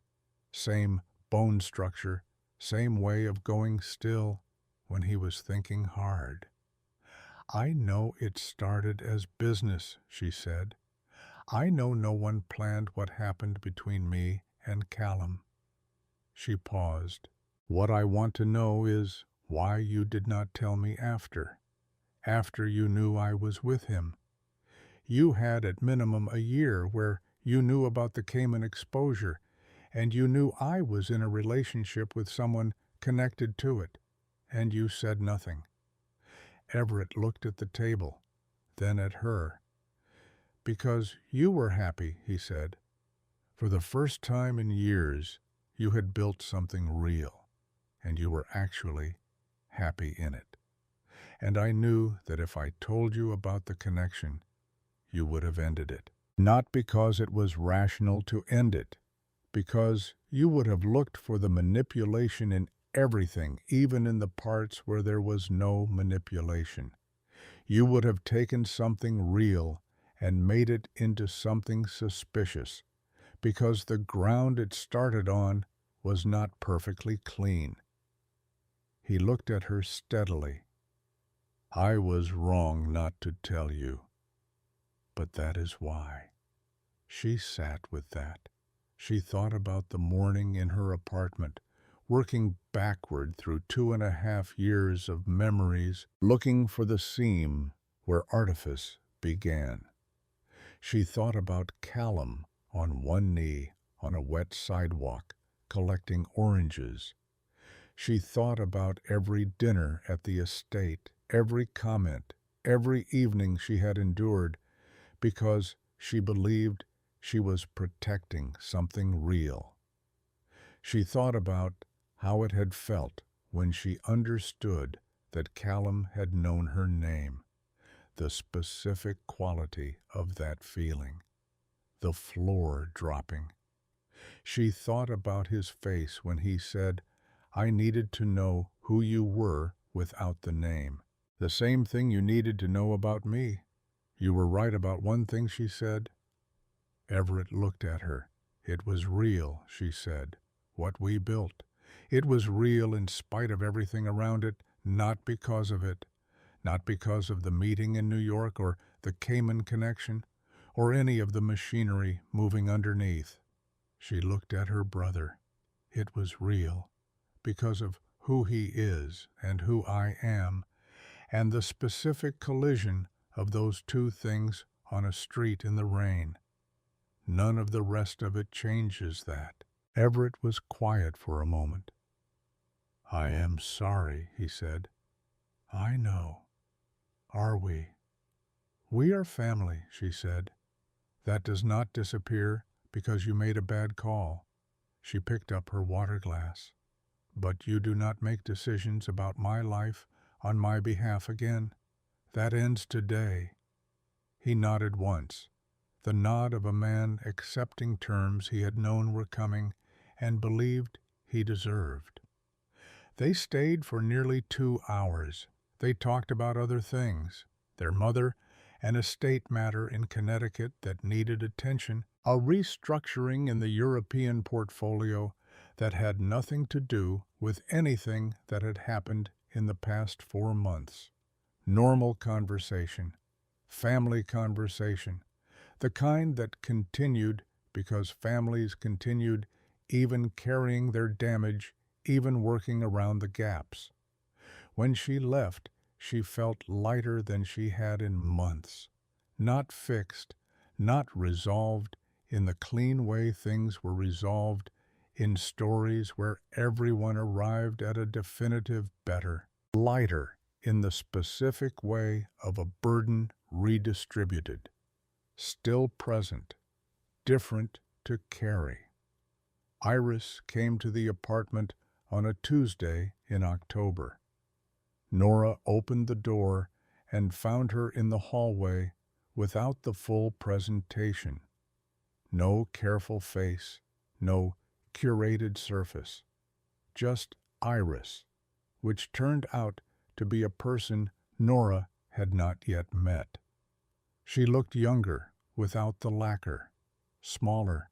Same bone structure, same way of going still when he was thinking hard. "I know it started as business," she said. "I know no one planned what happened between me and Callum." She paused. "What I want to know is why you did not tell me after you knew I was with him. You had at minimum a year where you knew about the Cayman exposure, and you knew I was in a relationship with someone connected to it, and you said nothing." Everett looked at the table, then at her. "Because you were happy," he said. "For the first time in years, you had built something real, and you were actually happy in it. And I knew that if I told you about the connection, you would have ended it. Not because it was rational to end it, because you would have looked for the manipulation in everything, even in the parts where there was no manipulation. You would have taken something real and made it into something suspicious, because the ground it started on was not perfectly clean." He looked at her steadily. "I was wrong not to tell you, but that is why." She sat with that. She thought about the morning in her apartment, working backward through 2.5 years of memories, looking for the seam where artifice began. She thought about Callum on one knee on a wet sidewalk, collecting oranges. She thought about every dinner at the estate, every comment, every evening she had endured, because she believed she was protecting something real. She thought about how it had felt when she understood that Callum had known her name, the specific quality of that feeling, the floor dropping. She thought about his face when he said, "I needed to know who you were without the name." The same thing you needed to know about me. You were right about one thing, she said. Everett looked at her. It was real, she said. What we built. It was real in spite of everything around it, not because of it. Not because of the meeting in New York or the Cayman connection or any of the machinery moving underneath. She looked at her brother. It was real because of who he is and who I am, and the specific collision of those two things on a street in the rain. None of the rest of it changes that. Everett was quiet for a moment. I am sorry, he said. I know. Are we? We are family, she said. That does not disappear because you made a bad call. She picked up her water glass. But you do not make decisions about my life on my behalf again. That ends today. He nodded once, the nod of a man accepting terms he had known were coming and believed he deserved. They stayed for nearly 2 hours. They talked about other things, their mother, an estate matter in Connecticut that needed attention, a restructuring in the European portfolio that had nothing to do with anything that had happened in the past 4 months. Normal conversation, family conversation, the kind that continued because families continued even carrying their damage, even working around the gaps. When she left, she felt lighter than she had in months. Not fixed, not resolved in the clean way things were resolved in stories where everyone arrived at a definitive better. Lighter in the specific way of a burden redistributed. Still present, different to carry. Iris came to the apartment on a Tuesday in October. Nora opened the door and found her in the hallway without the full presentation. No careful face, no curated surface. Just Iris, which turned out to be a person Nora had not yet met. She looked younger without the lacquer, smaller.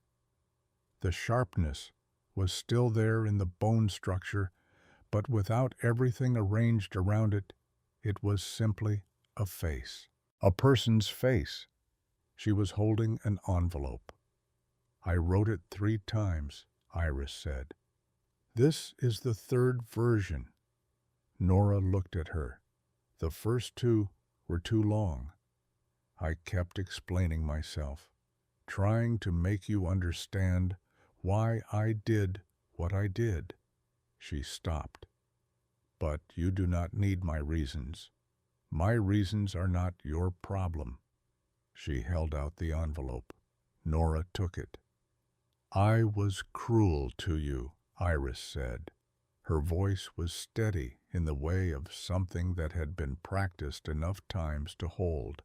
The sharpness was still there in the bone structure, but without everything arranged around it, it was simply a face. A person's face. She was holding an envelope. I wrote it 3 times, Iris said. This is the 3rd version. Nora looked at her. The first 2 were too long. I kept explaining myself, trying to make you understand why I did what I did. She stopped. But you do not need my reasons. My reasons are not your problem. She held out the envelope. Nora took it. I was cruel to you, Iris said. Her voice was steady in the way of something that had been practiced enough times to hold.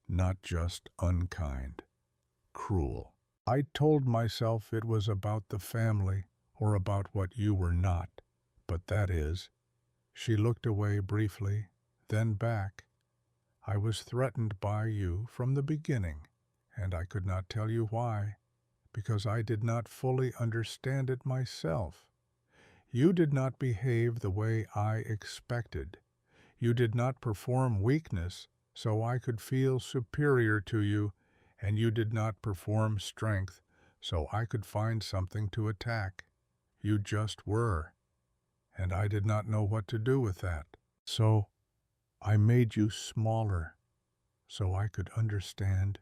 Not just unkind. Cruel. I told myself it was about the family or about what you were not, but that is. She looked away briefly, then back. I was threatened by you from the beginning, and I could not tell you why, because I did not fully understand it myself. You did not behave the way I expected. You did not perform weakness so I could feel superior to you, and you did not perform strength so I could find something to attack. You just were, and I did not know what to do with that. So I made you smaller so I could understand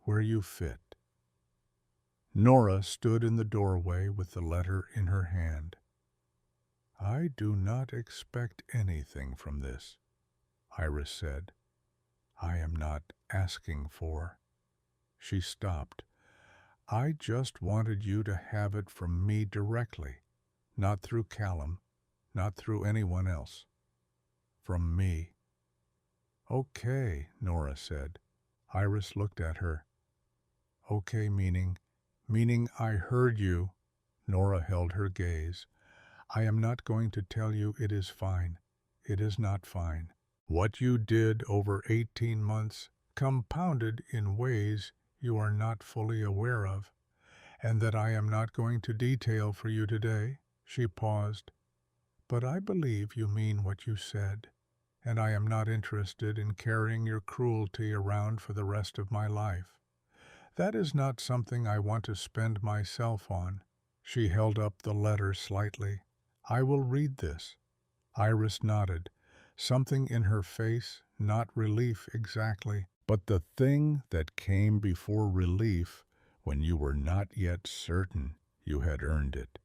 where you fit. Nora stood in the doorway with the letter in her hand. I do not expect anything from this, Iris said. I am not asking for. She stopped. I just wanted you to have it from me directly, not through Callum, not through anyone else. From me. Okay, Nora said. Iris looked at her. Okay, meaning I heard you. Nora held her gaze. I am not going to tell you it is fine. It is not fine. What you did over 18 months compounded in ways you are not fully aware of, and that I am not going to detail for you today." She paused. "But I believe you mean what you said, and I am not interested in carrying your cruelty around for the rest of my life. That is not something I want to spend myself on." She held up the letter slightly. "I will read this." Iris nodded, something in her face, not relief exactly, but the thing that came before relief when you were not yet certain you had earned it.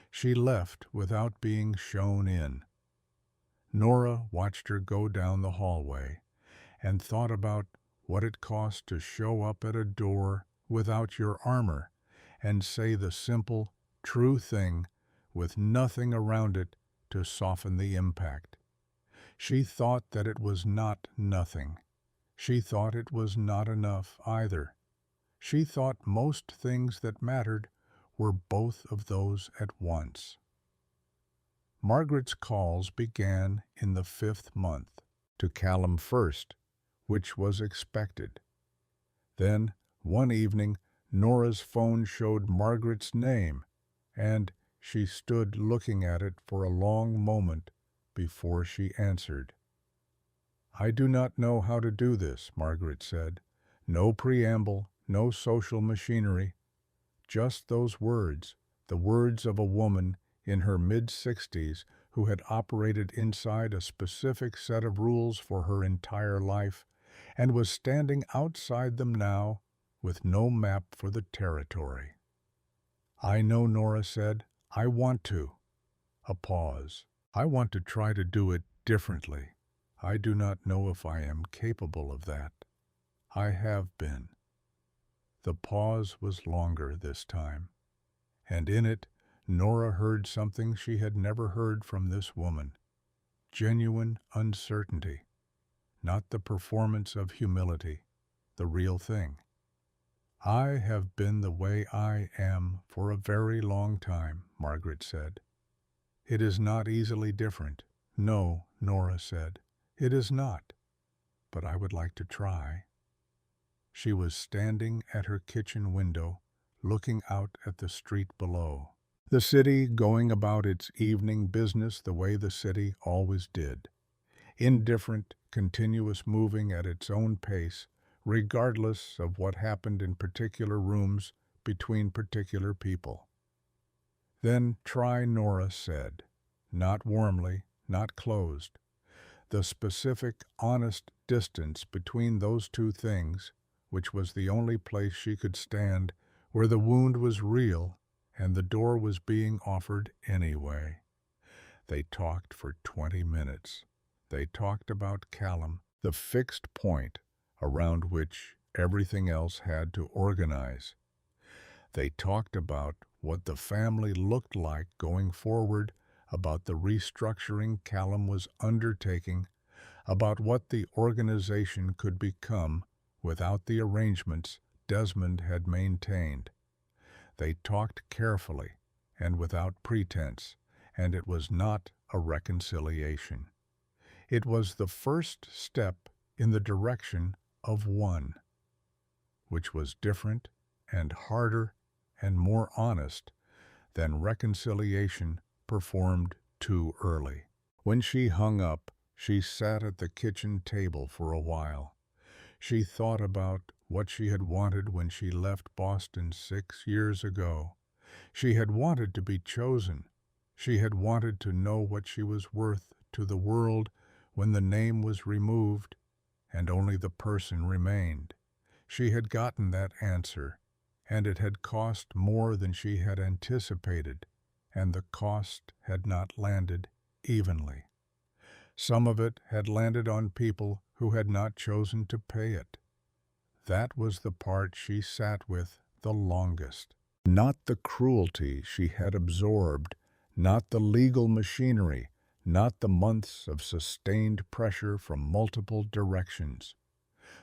She left without being shown in. Nora watched her go down the hallway and thought about what it cost to show up at a door without your armor and say the simple, true thing with nothing around it to soften the impact. She thought that it was not nothing. She thought it was not enough either. She thought most things that mattered were both of those at once. Margaret's calls began in the 5th month, to Callum first, which was expected. Then, one evening, Nora's phone showed Margaret's name, and she stood looking at it for a long moment before she answered. "I do not know how to do this," Margaret said. "No preamble, no social machinery. Just those words, the words of a woman in her mid-60s who had operated inside a specific set of rules for her entire life and was standing outside them now with no map for the territory." "I know," Nora said. "I want to." A pause. "I want to try to do it differently. I do not know if I am capable of that. I have been." The pause was longer this time, and in it Nora heard something she had never heard from this woman. Genuine uncertainty, not the performance of humility, the real thing. "I have been the way I am for a very long time," Margaret said. "It is not easily different." "No," Nora said, "it is not. But I would like to try." She was standing at her kitchen window, looking out at the street below. The city going about its evening business the way the city always did. Indifferent, continuous moving at its own pace, regardless of what happened in particular rooms between particular people. "Then try," Nora said. Not warmly, not closed. The specific, honest distance between those two things, which was the only place she could stand, where the wound was real and the door was being offered anyway. They talked for 20 minutes. They talked about Callum, the fixed point around which everything else had to organize. They talked about what the family looked like going forward, about the restructuring Callum was undertaking, about what the organization could become without the arrangements Desmond had maintained. They talked carefully and without pretense, and it was not a reconciliation. It was the first step in the direction of one, which was different and harder and more honest than reconciliation performed too early. When she hung up, she sat at the kitchen table for a while. She thought about what she had wanted when she left Boston 6 years ago. She had wanted to be chosen. She had wanted to know what she was worth to the world when the name was removed and only the person remained. She had gotten that answer, and it had cost more than she had anticipated, and the cost had not landed evenly. Some of it had landed on people who had not chosen to pay it. That was the part she sat with the longest. Not the cruelty she had absorbed, not the legal machinery, not the months of sustained pressure from multiple directions.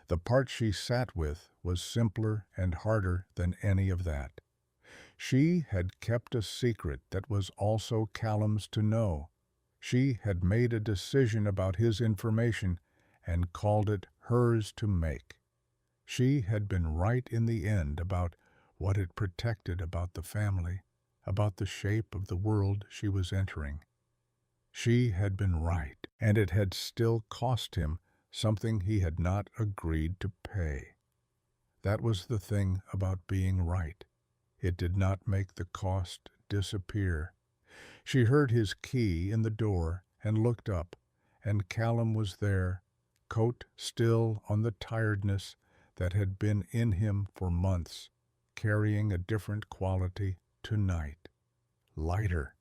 The part she sat with was simpler and harder than any of that. She had kept a secret that was also Callum's to know. She had made a decision about his information and called it hers to make. She had been right in the end about what it protected about the family, about the shape of the world she was entering. She had been right, and it had still cost him something he had not agreed to pay. That was the thing about being right. It did not make the cost disappear. She heard his key in the door and looked up, and Callum was there, coat still on the tiredness that had been in him for months, carrying a different quality tonight. Lighter.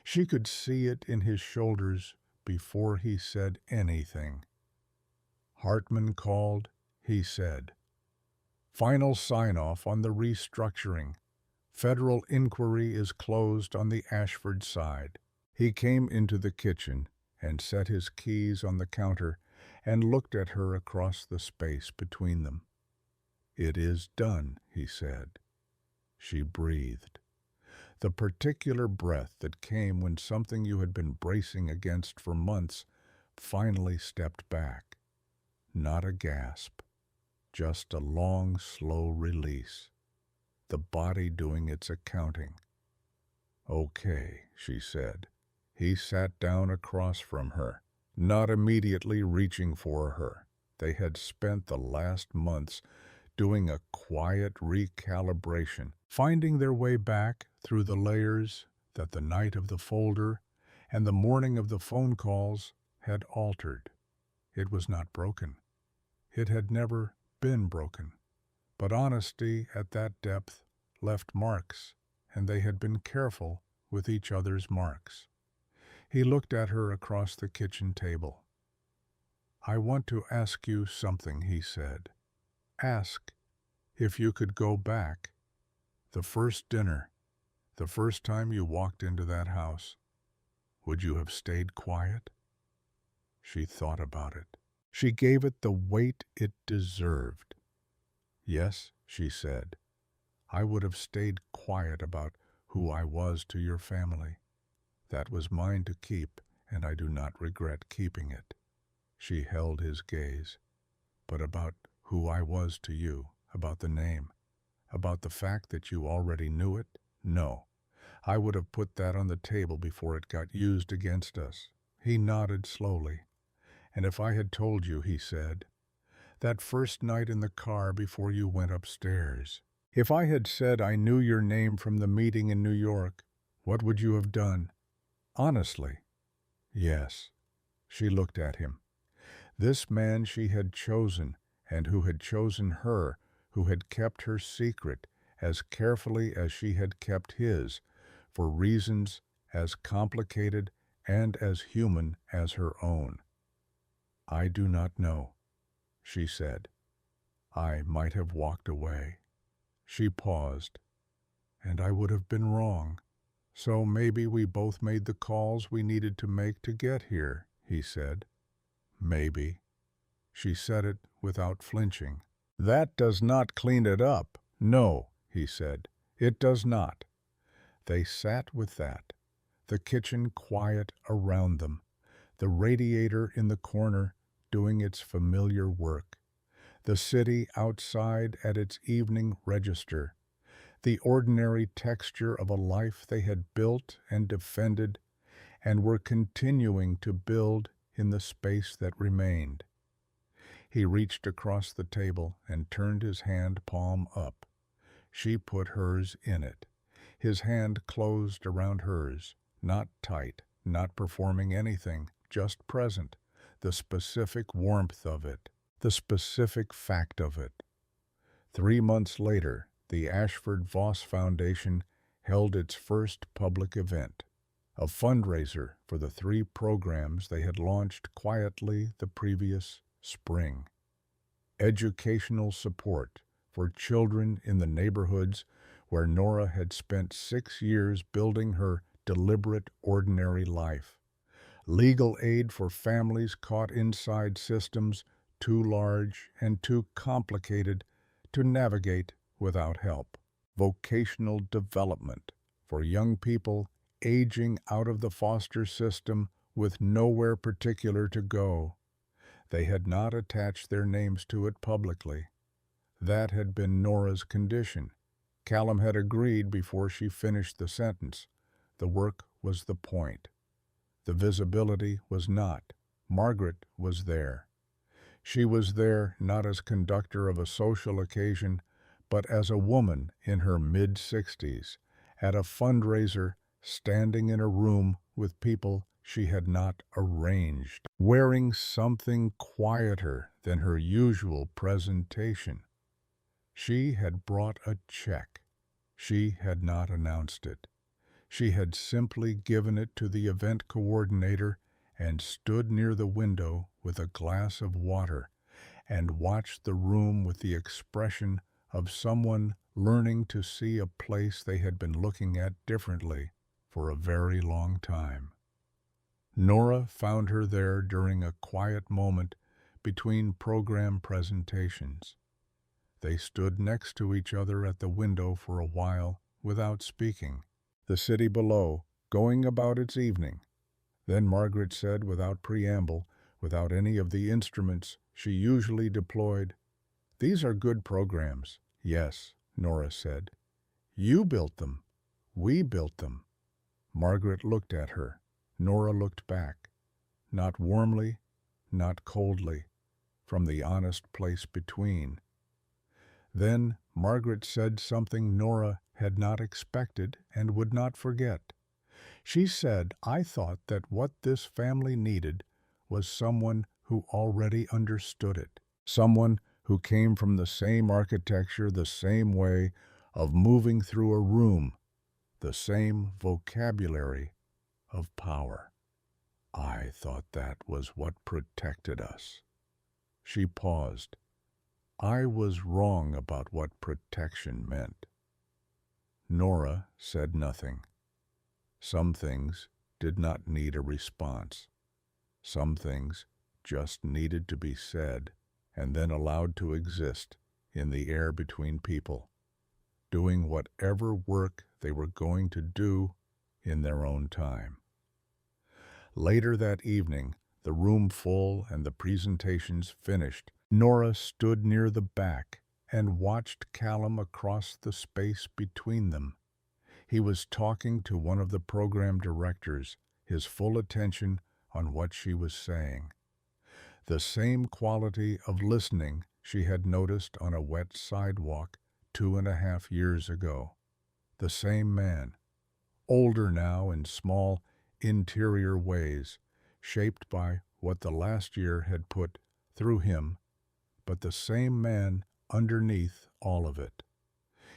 She could see it in his shoulders before he said anything. Hartman called, he said. Final sign-off on the restructuring. Federal inquiry is closed on the Ashford side. He came into the kitchen and set his keys on the counter and looked at her across the space between them. It is done, he said. She breathed. The particular breath that came when something you had been bracing against for months finally stepped back. Not a gasp, just a long, slow release. The body doing its accounting. Okay, she said. He sat down across from her, not immediately reaching for her. They had spent the last months doing a quiet recalibration, finding their way back through the layers that the night of the folder and the morning of the phone calls had altered. It was not broken. It had never been broken. But honesty at that depth left marks, and they had been careful with each other's marks. He looked at her across the kitchen table. I want to ask you something, he said. Ask if you could go back. The first dinner, the first time you walked into that house, would you have stayed quiet? She thought about it. She gave it the weight it deserved. Yes, she said. I would have stayed quiet about who I was to your family. That was mine to keep, and I do not regret keeping it. She held his gaze. But about who I was to you, about the name, about the fact that you already knew it? No. I would have put that on the table before it got used against us. He nodded slowly. And if I had told you, he said, that first night in the car before you went upstairs, if I had said I knew your name from the meeting in New York, what would you have done? Honestly. Yes. She looked at him. This man she had chosen, and who had chosen her, who had kept her secret as carefully as she had kept his, for reasons as complicated and as human as her own. I do not know, she said. I might have walked away. She paused, and I would have been wrong. So maybe we both made the calls we needed to make to get here, he said. Maybe. She said it without flinching. That does not clean it up. No, he said. It does not. They sat with that, the kitchen quiet around them, the radiator in the corner doing its familiar work, the city outside at its evening register, the ordinary texture of a life they had built and defended and were continuing to build in the space that remained. He reached across the table and turned his hand palm up. She put hers in it. His hand closed around hers, not tight, not performing anything, just present, the specific warmth of it, the specific fact of it. 3 months later, the Ashford Voss Foundation held its first public event, a fundraiser for the 3 programs they had launched quietly the previous spring. Educational support for children in the neighborhoods where Nora had spent 6 years building her deliberate, ordinary life. Legal aid for families caught inside systems too large and too complicated to navigate without help. Vocational development for young people aging out of the foster system with nowhere particular to go. They had not attached their names to it publicly. That had been Nora's condition. Callum had agreed before she finished the sentence. The work was the point. The visibility was not. Margaret was there. She was there not as conductor of a social occasion, but as a woman in her mid-60s, at a fundraiser, standing in a room with people she had not arranged, wearing something quieter than her usual presentation. She had brought a check. She had not announced it. She had simply given it to the event coordinator and stood near the window with a glass of water and watched the room with the expression of someone learning to see a place they had been looking at differently for a very long time. Nora found her there during a quiet moment between program presentations. They stood next to each other at the window for a while without speaking. The city below, going about its evening. Then Margaret said without preamble, without any of the instruments she usually deployed, "These are good programs." "Yes," Nora said. "You built them. We built them." Margaret looked at her. Nora looked back. Not warmly, not coldly, from the honest place between. Then Margaret said something Nora had not expected and would not forget. She said, "I thought that what this family needed was someone who already understood it, someone who came from the same architecture, the same way of moving through a room, the same vocabulary of power. I thought that was what protected us." She paused. I was wrong about what protection meant. Nora said nothing. Some things did not need a response. Some things just needed to be said and then allowed to exist in the air between people, doing whatever work they were going to do in their own time. Later that evening, the room full and the presentations finished, Nora stood near the back and watched Callum across the space between them. He was talking to one of the program directors, his full attention on what she was saying. The same quality of listening she had noticed on a wet sidewalk 2.5 years ago. The same man, older now in small, interior ways, shaped by what the last year had put through him, but the same man underneath all of it.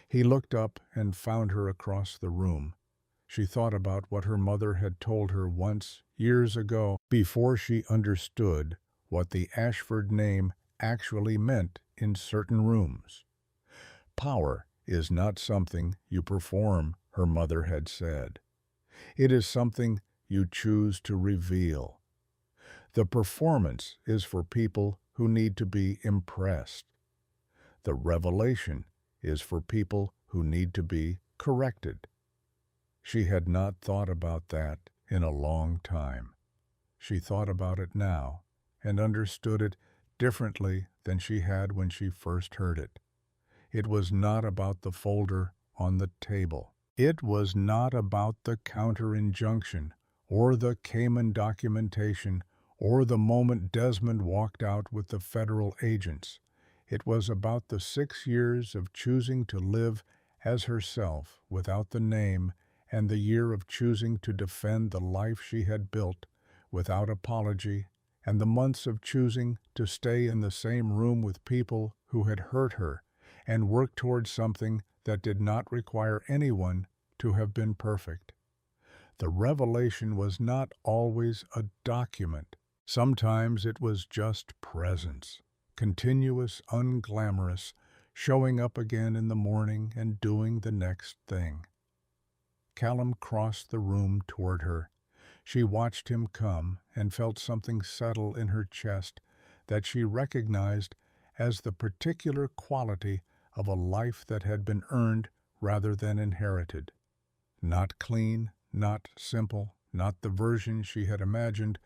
He looked up and found her across the room. She thought about what her mother had told her once, years ago, before she understood what the Ashford name actually meant in certain rooms. Power is not something you perform, her mother had said. It is something you choose to reveal. The performance is for people who need to be impressed. The revelation is for people who need to be corrected. She had not thought about that in a long time. She thought about it now and understood it differently than she had when she first heard it. It was not about the folder on the table. It was not about the counter-injunction or the Cayman documentation or the moment Desmond walked out with the federal agents. It was about the 6 years of choosing to live as herself without the name and the year of choosing to defend the life she had built without apology and the months of choosing to stay in the same room with people who had hurt her and work towards something that did not require anyone to have been perfect. The revelation was not always a document. Sometimes it was just presence, continuous, unglamorous, showing up again in the morning and doing the next thing. Callum crossed the room toward her. She watched him come and felt something settle in her chest that she recognized as the particular quality of a life that had been earned rather than inherited. Not clean, not simple, not the version she had imagined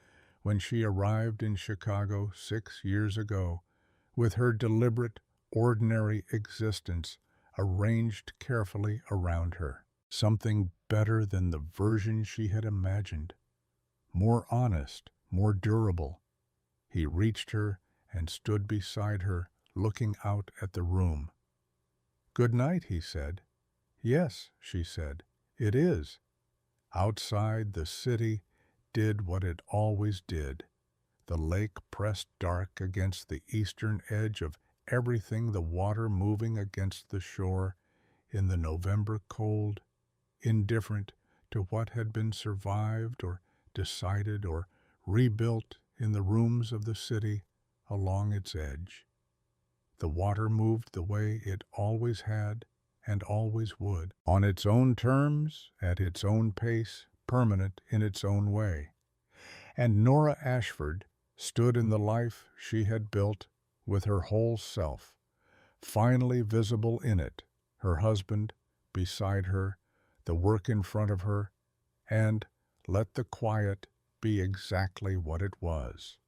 when she arrived in Chicago 6 years ago, with her deliberate, ordinary existence arranged carefully around her. Something better than the version she had imagined. More honest, more durable. He reached her and stood beside her, looking out at the room. "Good night," he said. "Yes," she said, "it is." Outside, the city did what it always did. The lake pressed dark against the eastern edge of everything, the water moving against the shore in the November cold, indifferent to what had been survived or decided or rebuilt in the rooms of the city along its edge. The water moved the way it always had and always would, on its own terms, at its own pace, permanent in its own way. And Nora Ashford stood in the life she had built with her whole self, finally visible in it, her husband beside her, the work in front of her, and let the quiet be exactly what it was.